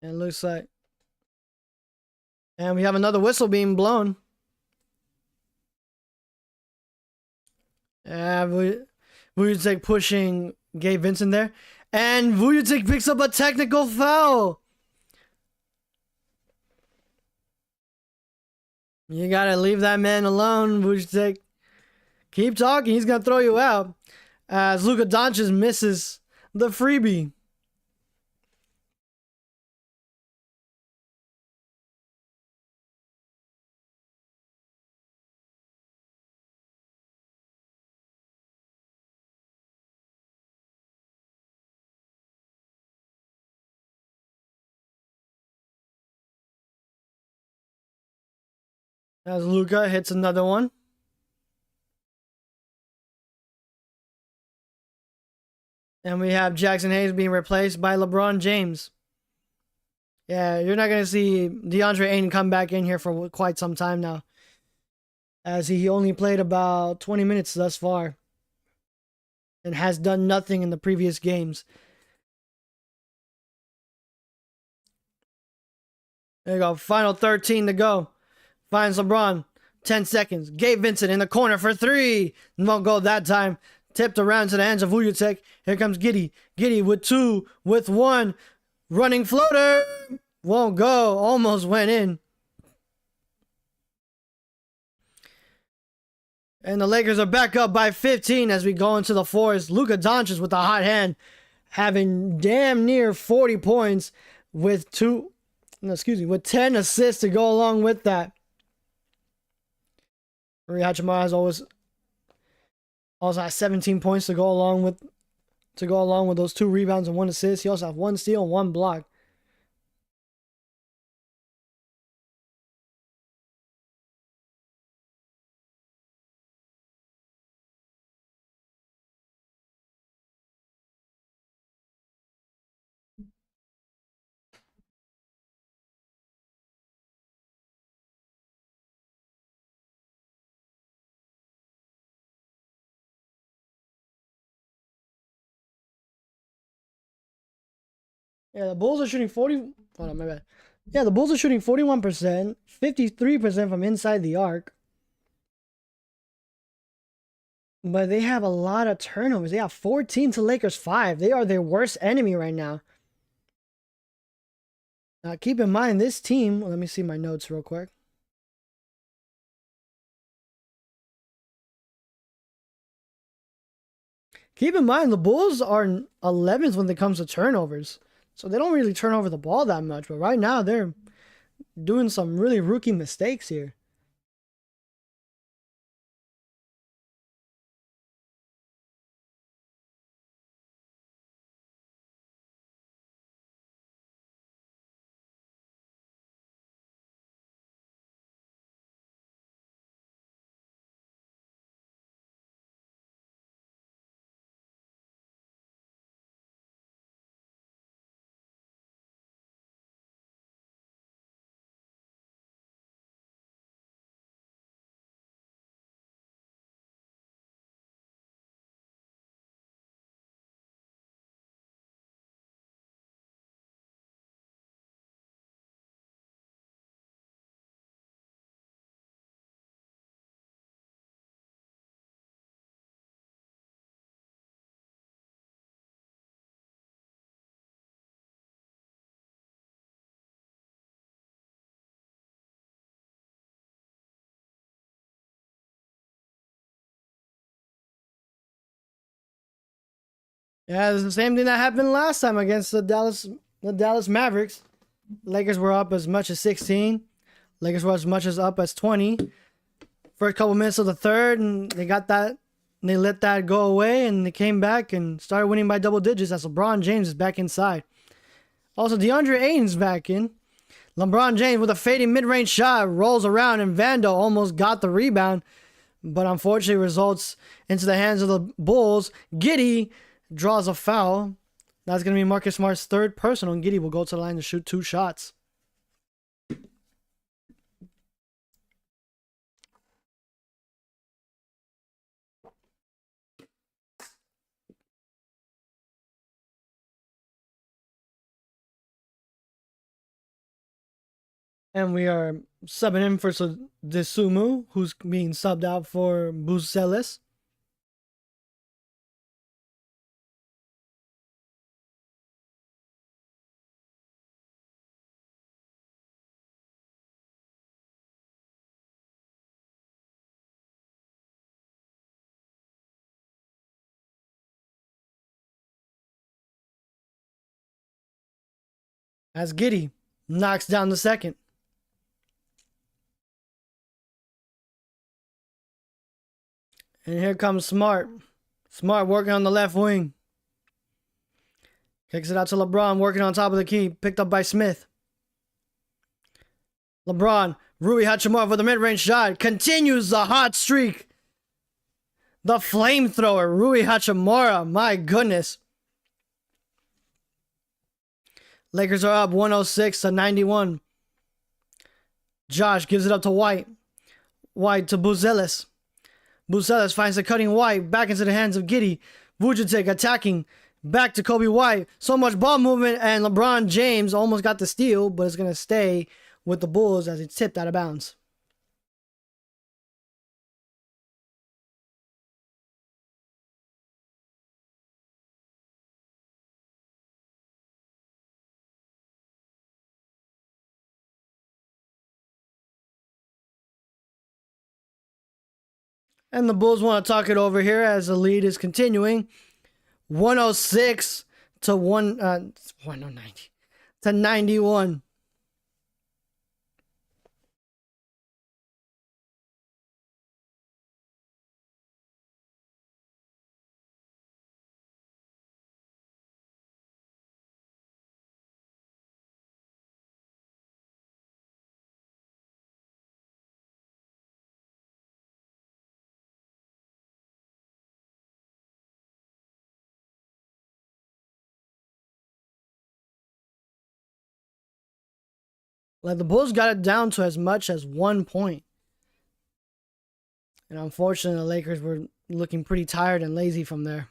And it looks like, and we have another whistle being blown. Vujic pushing Gabe Vincent there. And Vujic picks up a technical foul. You gotta leave that man alone, Vujic. Keep talking, he's gonna throw you out. As Luka Doncic misses the freebie. As Luka hits another one. And we have Jackson Hayes being replaced by LeBron James. Yeah, you're not going to see DeAndre Ayton come back in here for quite some time now, as he only played about 20 minutes thus far and has done nothing in the previous games. There you go. Final 13 to go. Finds LeBron. 10 seconds. Gabe Vincent in the corner for 3. Won't go that time. Tipped around to the hands of Vujic. Here comes Giddey. Giddey with 2, with 1. Running floater. Won't go. Almost went in. And the Lakers are back up by 15 as we go into the fourth. Luka Doncic with a hot hand, having damn near 40 points with 10 assists to go along with that. Rui Hachimura has also has 17 points to go along with those 2 rebounds and 1 assist. He also has 1 steal and 1 block. Yeah, the Bulls are shooting 40. Hold on, my bad. Yeah, the Bulls are shooting 41%, 53% from inside the arc. But they have a lot of turnovers. They have 14 to Lakers 5. They are their worst enemy right now. Now, keep in mind, this team... Let me see my notes real quick. Keep in mind, the Bulls are 11th when it comes to turnovers. So they don't really turn over the ball that much, but right now they're doing some really rookie mistakes here. Yeah, it's the same thing that happened last time against the Dallas Mavericks. Lakers were up as much as 16. Lakers were as much as up as 20. First couple minutes of the third, and they got that. And they let that go away, and they came back and started winning by double digits as LeBron James is back inside. Also, DeAndre Ayton's back in. LeBron James with a fading mid-range shot rolls around, and Vando almost got the rebound, but unfortunately results into the hands of the Bulls. Giddey draws a foul. That's going to be Marcus Smart's third personal, and Giddey will go to the line to shoot 2 shots. And we are subbing in for Desumu, who's being subbed out for Buzelis. As Giddey knocks down the second. And here comes Smart. Smart working on the left wing. Kicks it out to LeBron, working on top of the key. Picked up by Smith. LeBron, Rui Hachimura for the mid-range shot. Continues the hot streak. The flamethrower, Rui Hachimura. My goodness. Lakers are up 106-91. Josh gives it up to White. White to Buzelis. Buzelis finds the cutting White back into the hands of Giddey. Vucevic attacking. Back to Kobe White. So much ball movement, and LeBron James almost got the steal, but it's going to stay with the Bulls as it's tipped out of bounds. And the Bulls want to talk it over here as the lead is continuing. 106 to 190 to 91. Like the Bulls got it down to as much as 1 point. And unfortunately, the Lakers were looking pretty tired and lazy from there.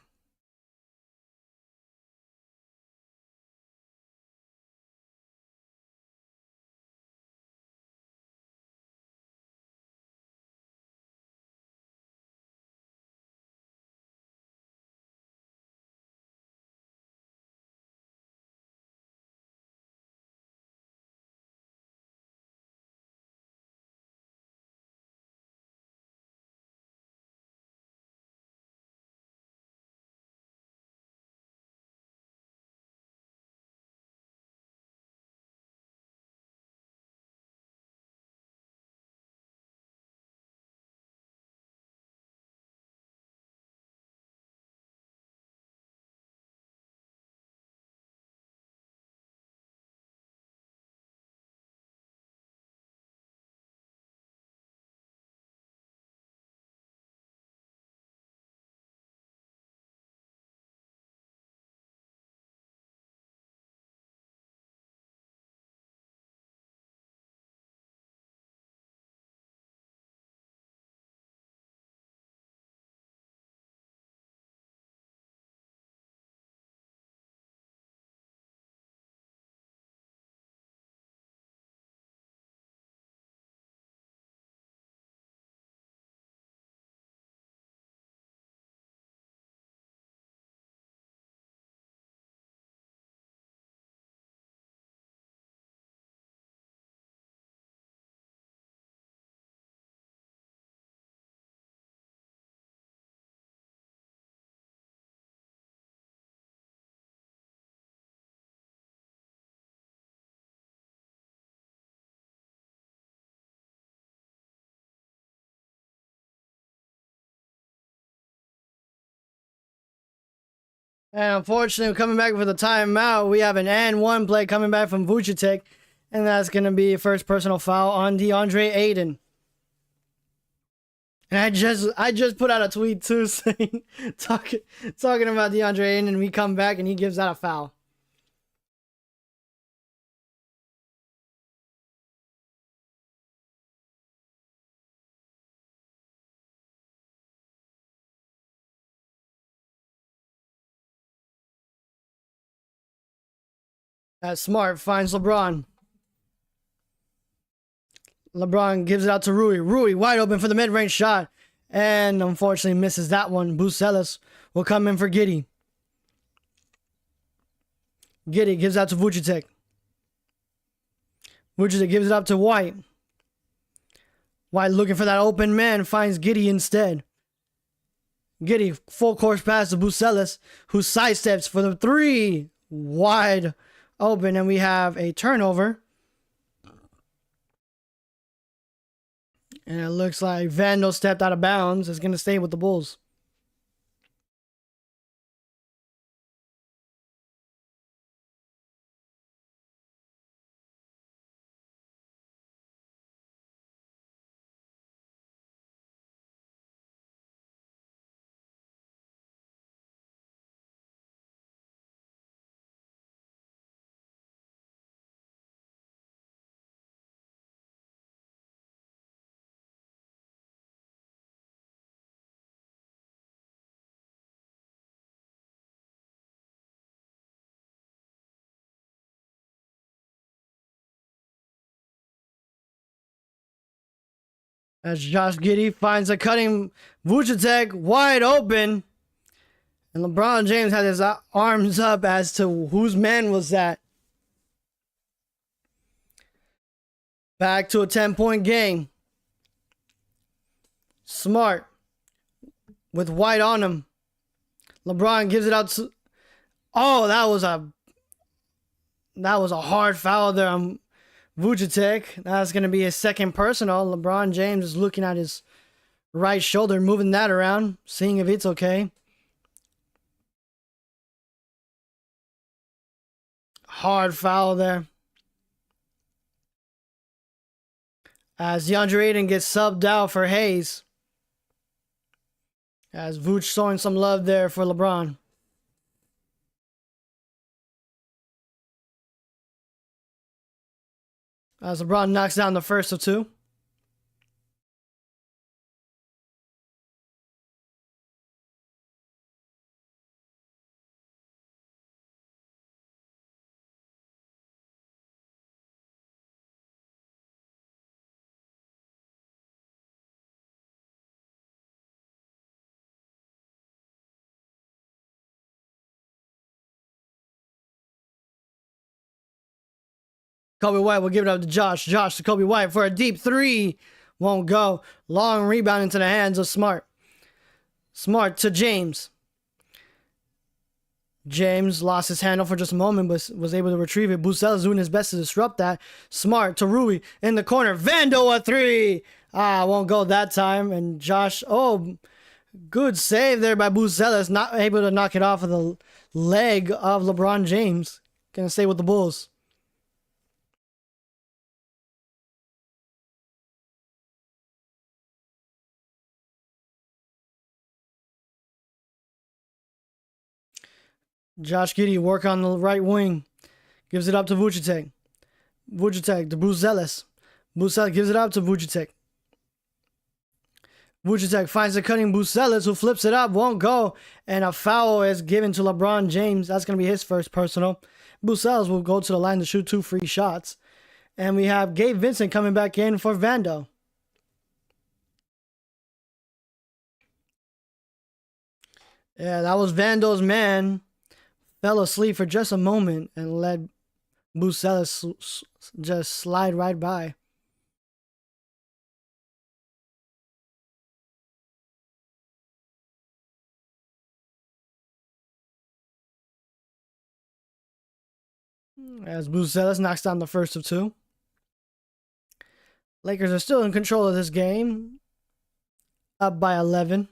And unfortunately, coming back for the timeout, we have an and one play coming back from Vucevic, and that's going to be a first personal foul on DeAndre Ayton. And I just put out a tweet too saying talking about DeAndre Ayton, and we come back and he gives out a foul. As Smart finds LeBron. LeBron gives it out to Rui. Rui wide open for the mid-range shot. And unfortunately misses that one. Bucelis will come in for Giddey. Giddey gives out to Vucevic. Vucevic gives it up to White. White looking for that open man. Finds Giddey instead. Giddey full course pass to Bucelis, who sidesteps for the three. Wide open. And we have a turnover. And it looks like Vandal stepped out of bounds. Is going to stay with the Bulls. As Josh Giddey finds a cutting Vucevic wide open. And LeBron James had his arms up as to whose man was that. Back to a 10-point game. Smart with White on him. LeBron gives it out to... Oh, that was a hard foul there on Vucevic. That's going to be his second personal. LeBron James is looking at his right shoulder, moving that around, seeing if it's okay. Hard foul there. As DeAndre Ayton gets subbed out for Hayes. As Vooch showing some love there for LeBron. As LeBron knocks down the first of two. Kobe White will give it up to Josh. Josh to Kobe White for a deep three. Won't go. Long rebound into the hands of Smart. Smart to James. James lost his handle for just a moment, but was able to retrieve it. Bucelis doing his best to disrupt that. Smart to Rui in the corner. Vando a three. Won't go that time. And Josh, good save there by Bucelis. Not able to knock it off of the leg of LeBron James. Gonna stay with the Bulls. Josh Giddey work on the right wing. Gives it up to Vucevic. Vucevic to Bucelis. Bucelis gives it up to Vucevic. Vucevic finds the cutting Bucelis, who flips it up, won't go, and a foul is given to LeBron James. That's going to be his first personal. Bucelis will go to the line to shoot 2 free shots. And we have Gabe Vincent coming back in for Vando. Yeah, that was Vando's man. Fell asleep for just a moment and let Bucelis just slide right by. As Bucelis knocks down the first of two. Lakers are still in control of this game. Up by 11.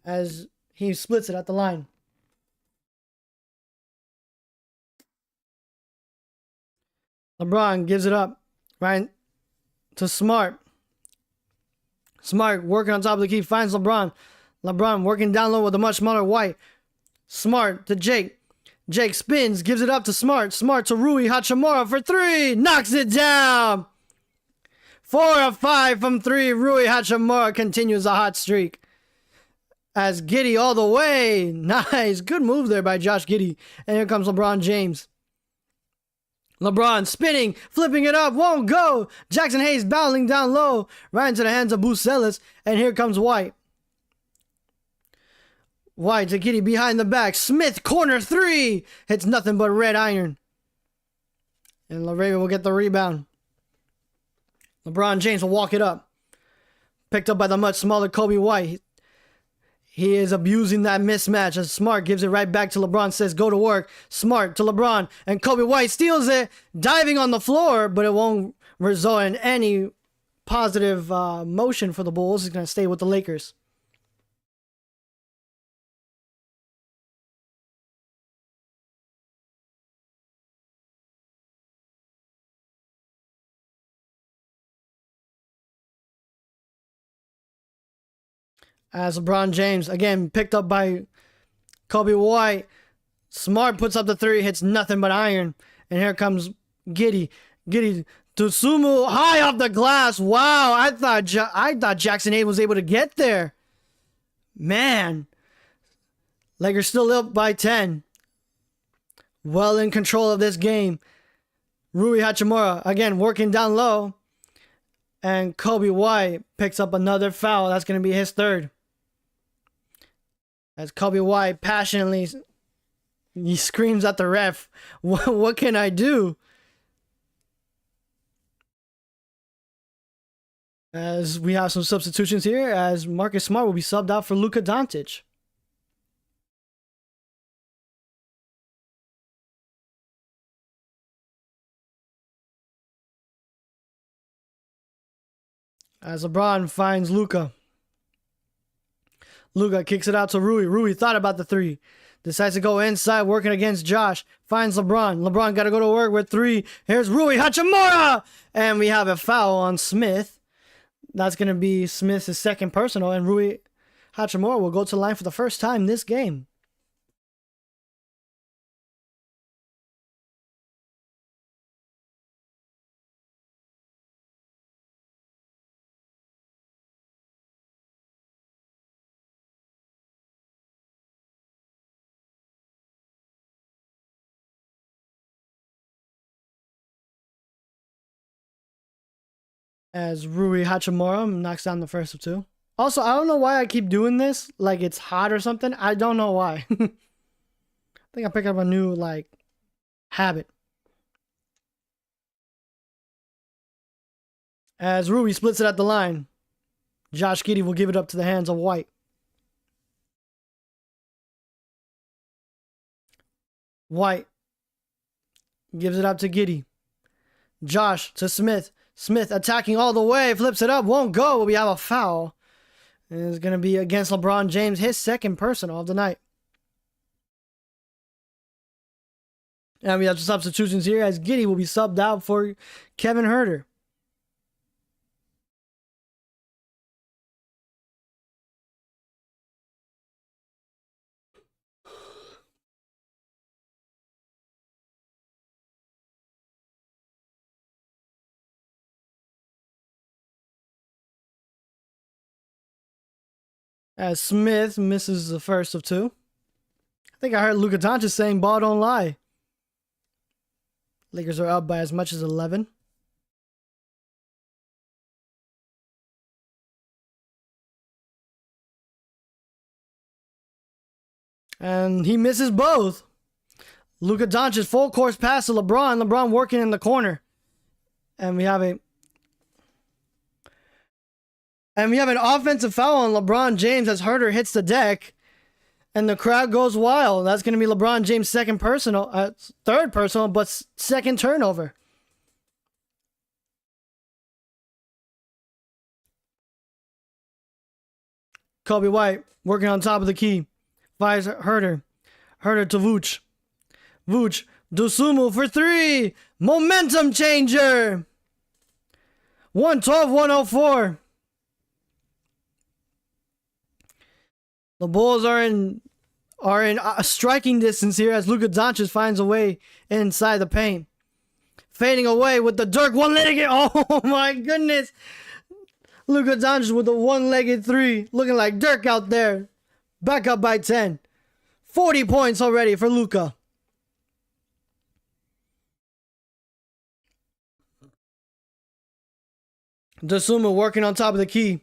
as he splits it at the line. LeBron gives it up, right, to Smart. Smart working on top of the key, finds LeBron. LeBron working down low with a much smaller White. Smart to Jake. Jake spins, gives it up to Smart. Smart to Rui Hachimura for three. Knocks it down. 4 of 5 from 3. Rui Hachimura continues a hot streak. As Giddey all the way. Nice. Good move there by Josh Giddey. And here comes LeBron James. LeBron spinning, flipping it up, won't go. Jackson Hayes battling down low, right into the hands of Bucelis. And here comes White. White to Giddey behind the back. Smith, corner 3. Hits nothing but red iron. And LaRavia will get the rebound. LeBron James will walk it up. Picked up by the much smaller Kobe White. He is abusing that mismatch as Smart gives it right back to LeBron, says go to work. Smart to LeBron, and Kobe White steals it, diving on the floor, but it won't result in any positive motion for the Bulls. He's going to stay with the Lakers. As LeBron James, again, picked up by Kobe White. Smart puts up the 3, hits nothing but iron. And here comes Giddey. Giddey to Sumu, high off the glass. Wow, I thought Jackson Hayes was able to get there. Man. Lakers still up by 10. Well in control of this game. Rui Hachimura, again, working down low. And Kobe White picks up another foul. That's going to be his 3rd. As Kobe White passionately, he screams at the ref, what can I do? As we have some substitutions here, as Marcus Smart will be subbed out for Luka Doncic. As LeBron finds Luka. Luka kicks it out to Rui. Rui thought about the 3. Decides to go inside, working against Josh. Finds LeBron. LeBron got to go to work with 3. Here's Rui Hachimura! And we have a foul on Smith. That's going to be Smith's 2nd personal. And Rui Hachimura will go to the line for the first time this game. As Rui Hachimura knocks down the first of 2. Also, I don't know why I keep doing this. Like it's hot or something. I don't know why. I think I picked up a new, habit. As Rui splits it at the line. Josh Giddey will give it up to the hands of White. White gives it up to Giddey. Josh to Smith. Smith attacking all the way, flips it up, won't go, but we have a foul. And it's going to be against LeBron James, his 2nd personal of the night. And we have substitutions here as Giddey will be subbed out for Kevin Huerter. As Smith misses the first of 2. I think I heard Luka Doncic saying ball don't lie. Lakers are up by as much as 11. And he misses both. Luka Doncic full course pass to LeBron. LeBron working in the corner. And we have an offensive foul on LeBron James as Huerter hits the deck. And the crowd goes wild. That's going to be LeBron James' 2nd personal, 3rd personal, but 2nd turnover. Kobe White working on top of the key. Finds Herder. Herder to Vooch. Vooch. Dosunmu for three. Momentum changer. 112-104. The Bulls are in striking distance here as Luka Doncic finds a way inside the paint. Fading away with the Dirk one-legged. Oh my goodness. Luka Doncic with the one-legged three. Looking like Dirk out there. Back up by 10. 40 points already for Luka. Dosunmu working on top of the key.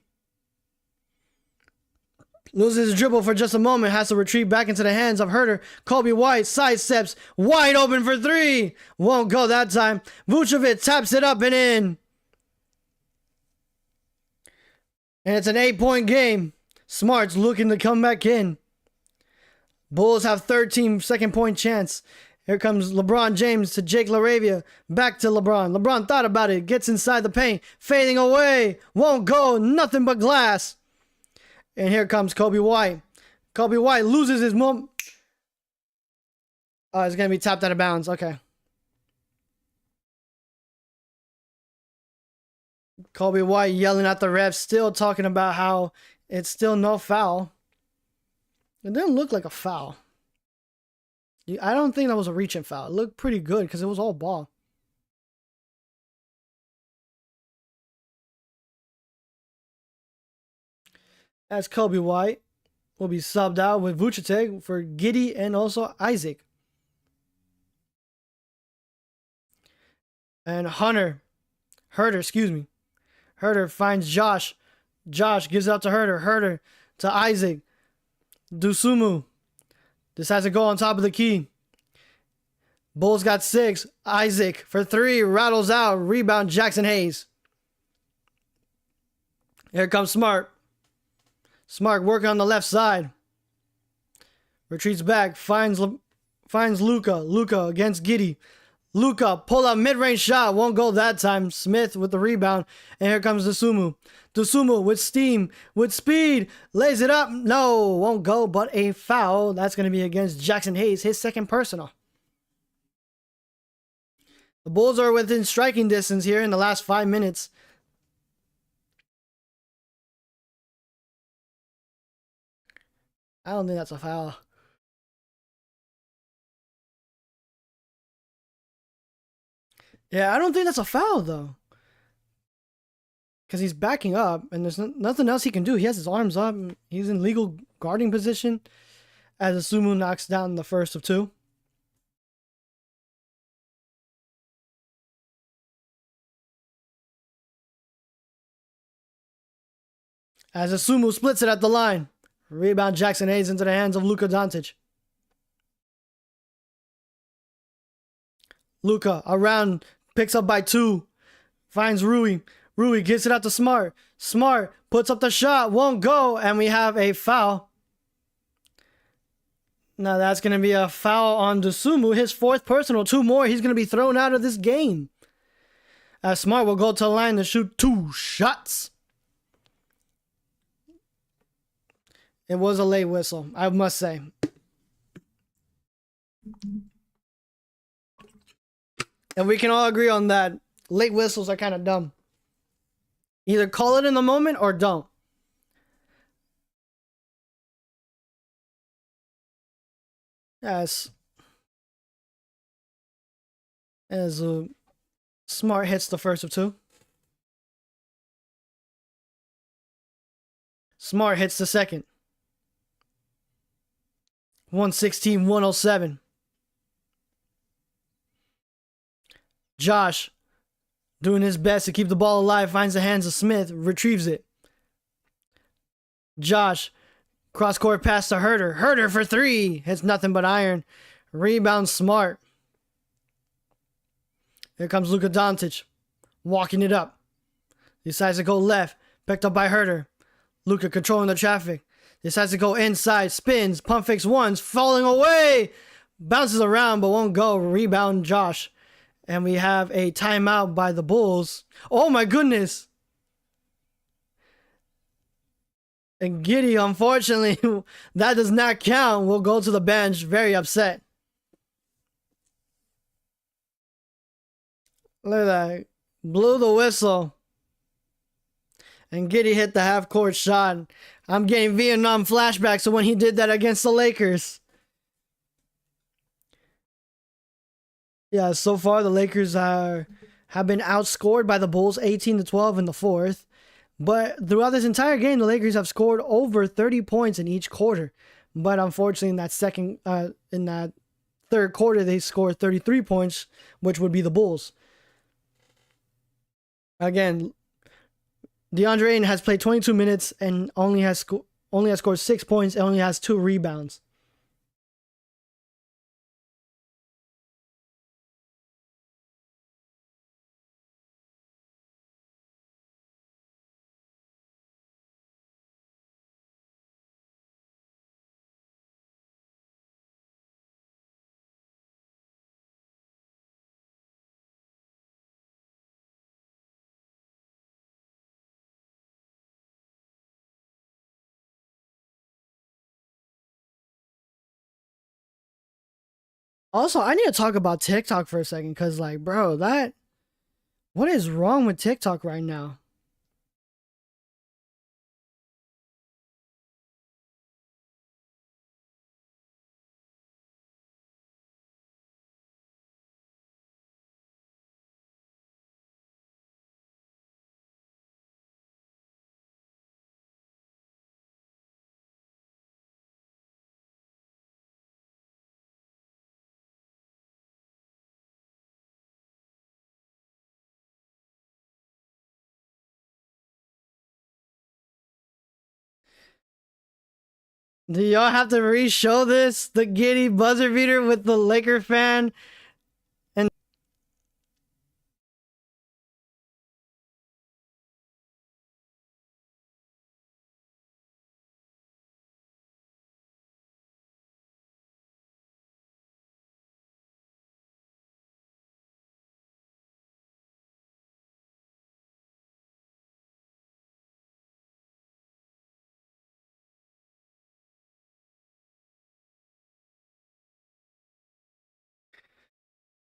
Loses his dribble for just a moment. Has to retreat back into the hands of Herder. Kobe White sidesteps. Wide open for three. Won't go that time. Vucevic taps it up and in. And it's an 8-point game. Smart's looking to come back in. Bulls have 13 second point chance. Here comes LeBron James to Jake LaRavia. Back to LeBron. LeBron thought about it. Gets inside the paint. Fading away. Won't go. Nothing but glass. And here comes Kobe White. Kobe White loses his moment. Oh, it's going to be tapped out of bounds. Okay. Kobe White yelling at the ref. Still talking about how it's still no foul. It didn't look like a foul. I don't think that was a reaching foul. It looked pretty good because it was all ball. As Kobe White will be subbed out with Vucevic for Giddey and also Isaac. And Herder, Herder finds Josh. Josh gives it out to Herder. Herder to Isaac. Dosunmu decides to go on top of the key. Bulls got 6. Isaac for 3. Rattles out. Rebound Jackson Hayes. Here comes Smart. Smart working on the left side. Retreats back. Finds Luka. Luka against Giddey. Luka pull up mid-range shot. Won't go that time. Smith with the rebound. And here comes Dosunmu. Dosunmu with steam. With speed. Lays it up. No. Won't go. But a foul. That's going to be against Jackson Hayes. His second personal. The Bulls are within striking distance here in the last 5 minutes. I don't think that's a foul. Yeah, I don't think that's a foul, though. Because he's backing up, and there's nothing else he can do. He has his arms up. He's in legal guarding position as Dosunmu knocks down the first of 2. As Dosunmu splits it at the line. Rebound Jackson Hayes into the hands of Luka Doncic. Luka around, picks up by 2. Finds Rui. Rui gets it out to Smart. Smart puts up the shot. Won't go. And we have a foul. Now that's going to be a foul on Dosunmu. His 4th personal. 2 more. He's going to be thrown out of this game. As Smart will go to the line to shoot 2 shots. It was a late whistle, I must say. And we can all agree on that. Late whistles are kind of dumb. Either call it in the moment or don't. Yes. As Smart hits the first of 2. Smart hits the second. 116-107. Josh doing his best to keep the ball alive. Finds the hands of Smith. Retrieves it. Josh. Cross-court pass to Herder. Herder for 3. Hits nothing but iron. Rebound Smart. Here comes Luka Doncic. Walking it up. Decides to go left. Picked up by Herder. Luka controlling the traffic. Decides to go inside, spins, pump fakes once, falling away. Bounces around but won't go. Rebound Josh. And we have a timeout by the Bulls. Oh my goodness. And Giddy, unfortunately, that does not count. Will go to the bench, very upset. Look at that. Blew the whistle. And Giddy hit the half-court shot. I'm getting Vietnam flashbacks of when he did that against the Lakers. Yeah, so far the Lakers have been outscored by the Bulls 18-12 in the fourth. But throughout this entire game, the Lakers have scored over 30 points in each quarter. But unfortunately, in that third quarter, they scored 33 points, which would be the Bulls. Again, DeAndre Ayton has played 22 minutes and only has scored 6 points and only has 2 rebounds. Also, I need to talk about TikTok for a second because, like, bro, what is wrong with TikTok right now? Do y'all have to re-show this? The Giddy buzzer beater with the Laker fan? And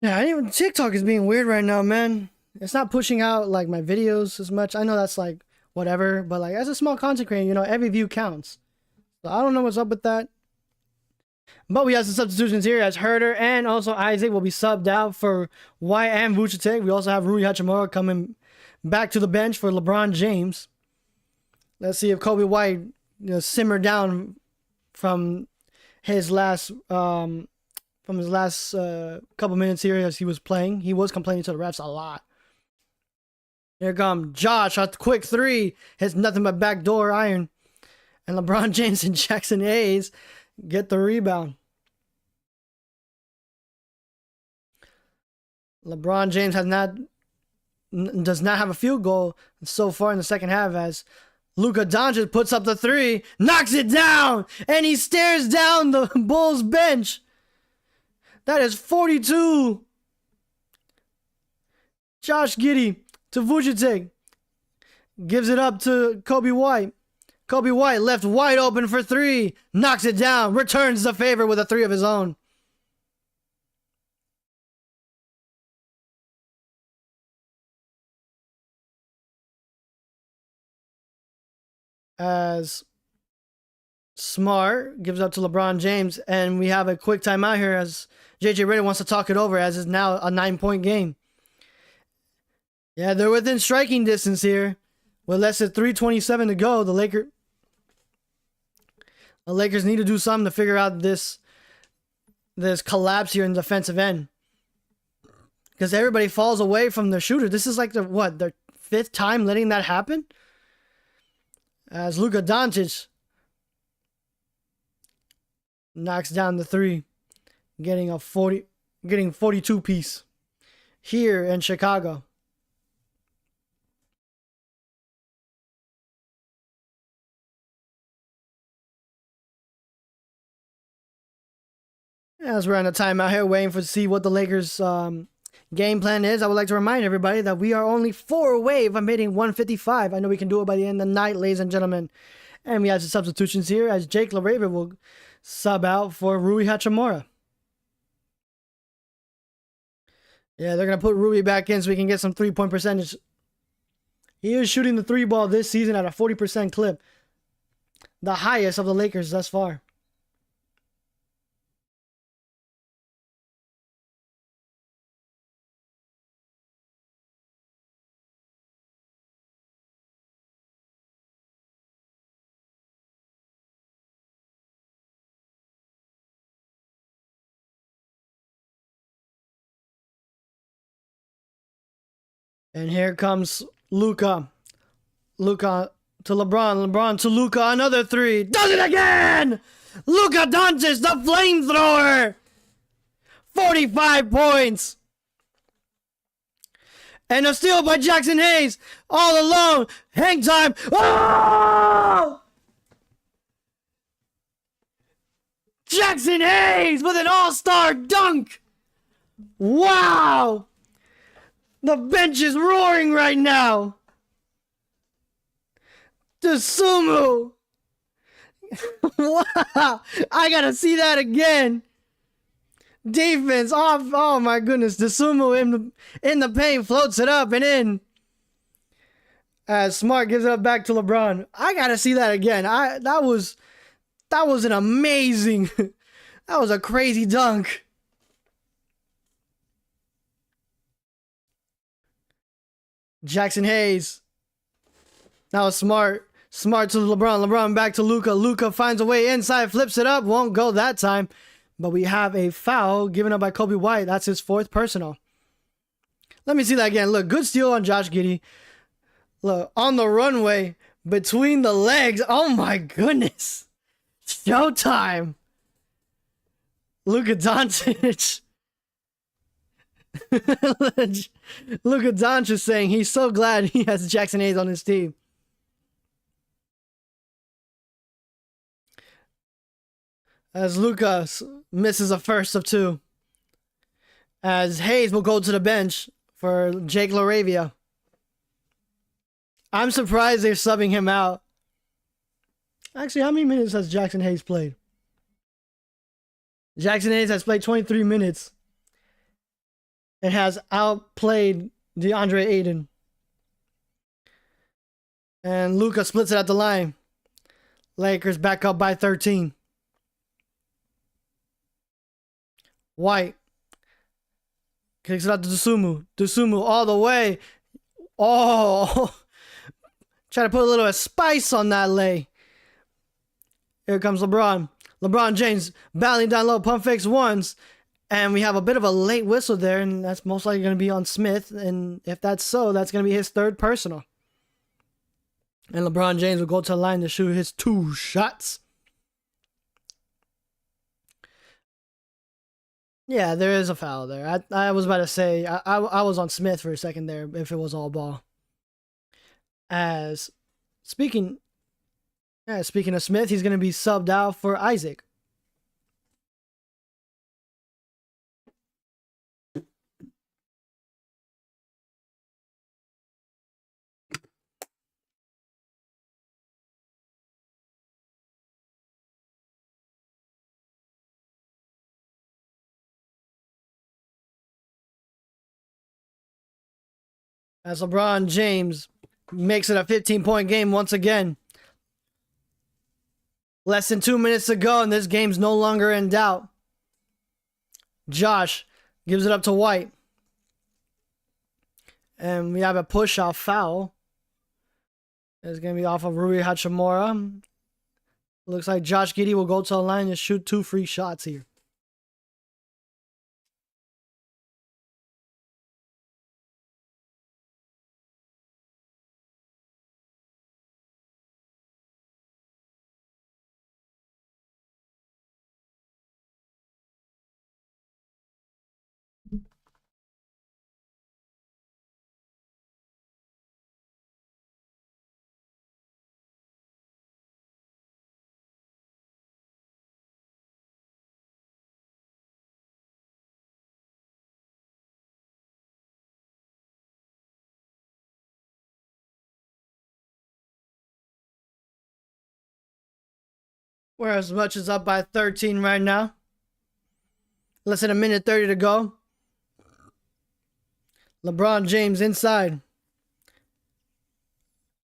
yeah, even TikTok is being weird right now, man. It's not pushing out like my videos as much. I know that's like whatever, but like as a small content creator, you know, every view counts. So I don't know what's up with that. But we have some substitutions here as Herder and also Isaac will be subbed out for White and Vucevic. We also have Rui Hachimura coming back to the bench for LeBron James. Let's see if Kobe White simmered down from his last couple minutes here as he was playing. He was complaining to the refs a lot. Here comes Josh, a quick three. Hits nothing but backdoor iron. And LeBron James and Jackson Hayes get the rebound. LeBron James does not have a field goal so far in the second half as Luka Doncic puts up the three, knocks it down, and he stares down the Bulls bench. That is 42. Josh Giddey to Vucevic. Gives it up to Kobe White. Kobe White left wide open for three. Knocks it down. Returns the favor with a three of his own. As Smart gives up to LeBron James. And we have a quick timeout here as JJ Redick wants to talk it over as it's now a 9-point game. Yeah, they're within striking distance here. With less than 3:27 to go, the Lakers need to do something to figure out this collapse here in the defensive end. Because everybody falls away from their shooter. This is like their fifth time letting that happen? As Luka Doncic knocks down the three, getting 42 piece here in Chicago. As we're on a timeout here, waiting to see what the Lakers' game plan is, I would like to remind everybody that we are only 4 away from hitting 155. I know we can do it by the end of the night, ladies and gentlemen. And we have some substitutions here as Jake LaRaven will sub out for Rui Hachimura. Yeah, they're going to put Rui back in so we can get some 3-point percentage. He is shooting the 3 ball this season at a 40% clip. The highest of the Lakers thus far. And here comes Luka. Luka to LeBron. LeBron to Luka. Another 3. Does it again! Luka Doncic, the flamethrower! 45 points. And a steal by Jackson Hayes. All alone. Hang time. Oh! Jackson Hayes with an all-star dunk. Wow. The bench is roaring right now. Dosunmu. Wow. I gotta see that again. Defense off. Oh my goodness. Dosunmu in the paint floats it up and in. As Smart gives it up back to LeBron. I gotta see that again. That was an amazing. That was a crazy dunk. Jackson Hayes. Now Smart. Smart to LeBron. LeBron back to Luka. Luka finds a way inside. Flips it up. Won't go that time. But we have a foul given up by Kobe White. That's his 4th personal. Let me see that again. Look, good steal on Josh Giddey. Look, on the runway. Between the legs. Oh my goodness. Showtime. Luka Doncic. Luka Doncic saying he's so glad he has Jackson Hayes on his team. As Luka misses a first of 2. As Hayes will go to the bench for Jake LaRavia. I'm surprised they're subbing him out. Actually, how many minutes has Jackson Hayes played? Jackson Hayes has played 23 minutes. And has outplayed DeAndre Ayton. And Luka splits it at the line. Lakers back up by 13. White kicks it out to Dosunmu. Dosunmu all the way. Oh, try to put a little spice on that lay. Here comes LeBron. LeBron James battling down low, pump fakes once, and we have a bit of a late whistle there, and that's most likely going to be on Smith. And if that's so, that's going to be his 3rd personal. And LeBron James will go to the line to shoot his 2 shots. Yeah, there is a foul there. I was about to say, I was on Smith for a second there if it was all ball. As speaking of Smith, he's going to be subbed out for Isaac. As LeBron James makes it a 15-point game once again. Less than 2 minutes to go, and this game's no longer in doubt. Josh gives it up to White. And we have a push-off foul. It's going to be off of Rui Hachimura. Looks like Josh Giddey will go to the line and shoot 2 free shots here. We're as much as up by 13 right now. Less than a minute 30 to go. LeBron James inside.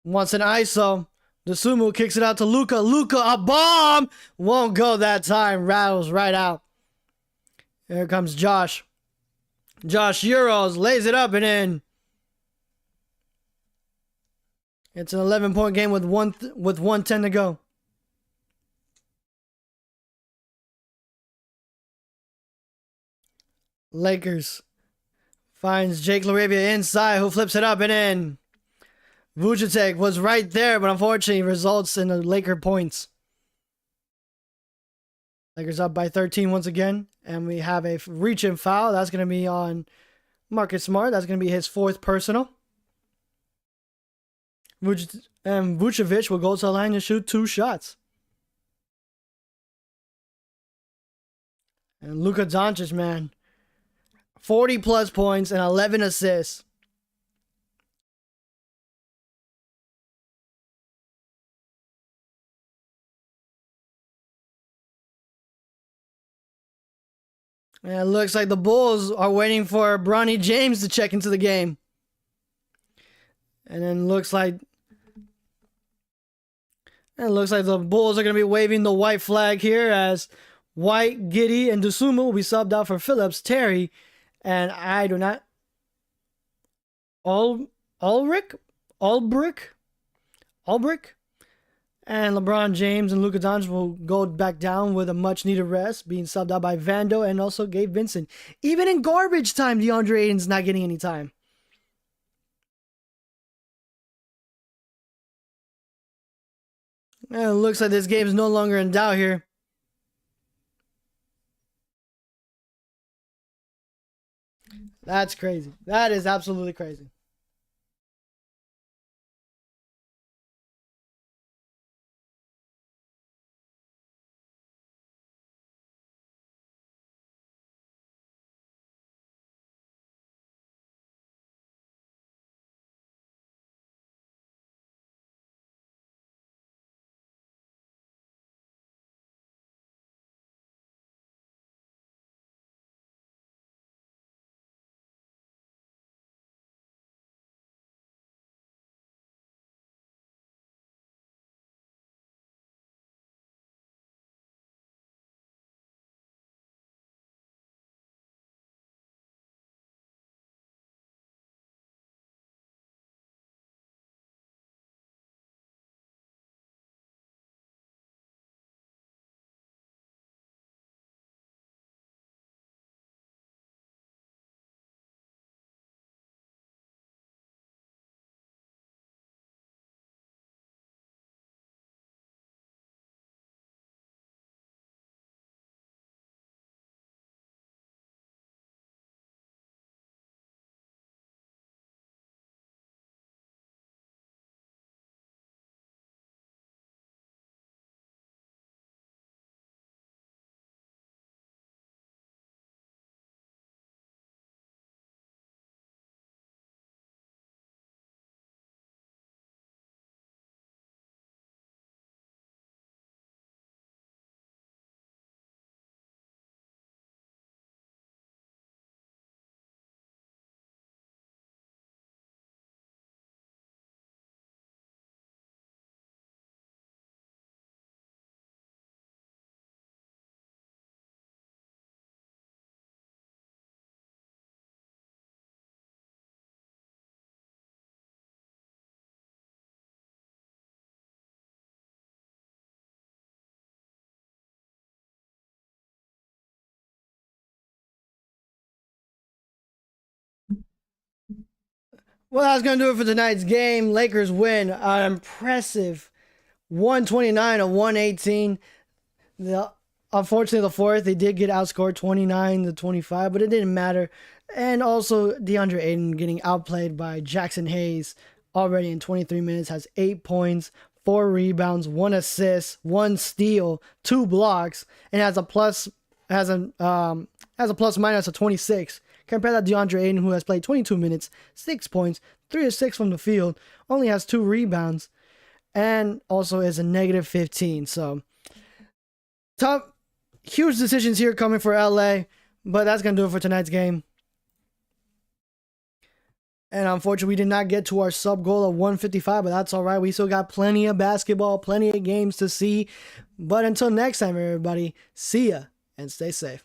Wants an ISO. Dosunmu kicks it out to Luka. Luka, a bomb! Won't go that time. Rattles right out. Here comes Josh. Josh Euros lays it up and in. It's an 11-point game with 1:10 to go. Lakers finds Jake LaRavia inside, who flips it up and in. Vucevic was right there, but unfortunately results in the Laker points. Lakers up by 13 once again, and we have a reach-in foul. That's going to be on Marcus Smart. That's going to be his 4th personal. And Vucevic will go to the line to shoot 2 shots. And Luka Doncic, man, 40-plus points and 11 assists. And it looks like the Bulls are waiting for Bronny James to check into the game. And then looks like the Bulls are going to be waving the white flag here as White, Giddey, and Dosunmu will be subbed out for Phillips, Terry, and I do not. Ulbrich, and LeBron James and Luka Doncic will go back down with a much-needed rest, being subbed out by Vando and also Gabe Vincent. Even in garbage time, DeAndre Ayton's not getting any time. And it looks like this game is no longer in doubt here. That's crazy. That is absolutely crazy. Well, that's going to do it for tonight's game. Lakers win an impressive 129 to 118. Unfortunately, the 4th, they did get outscored 29 to 25, but it didn't matter. And also, DeAndre Ayton getting outplayed by Jackson Hayes already in 23 minutes, has 8 points, 4 rebounds, 1 assist, 1 steal, 2 blocks, and has a plus minus of 26. Compare that to DeAndre Ayton, who has played 22 minutes, 6 points, 3 of 6 from the field, only has 2 rebounds, and also is a negative 15. So huge decisions here coming for LA, but that's going to do it for tonight's game. And unfortunately, we did not get to our sub goal of 155, but that's all right. We still got plenty of basketball, plenty of games to see. But until next time, everybody, see ya and stay safe.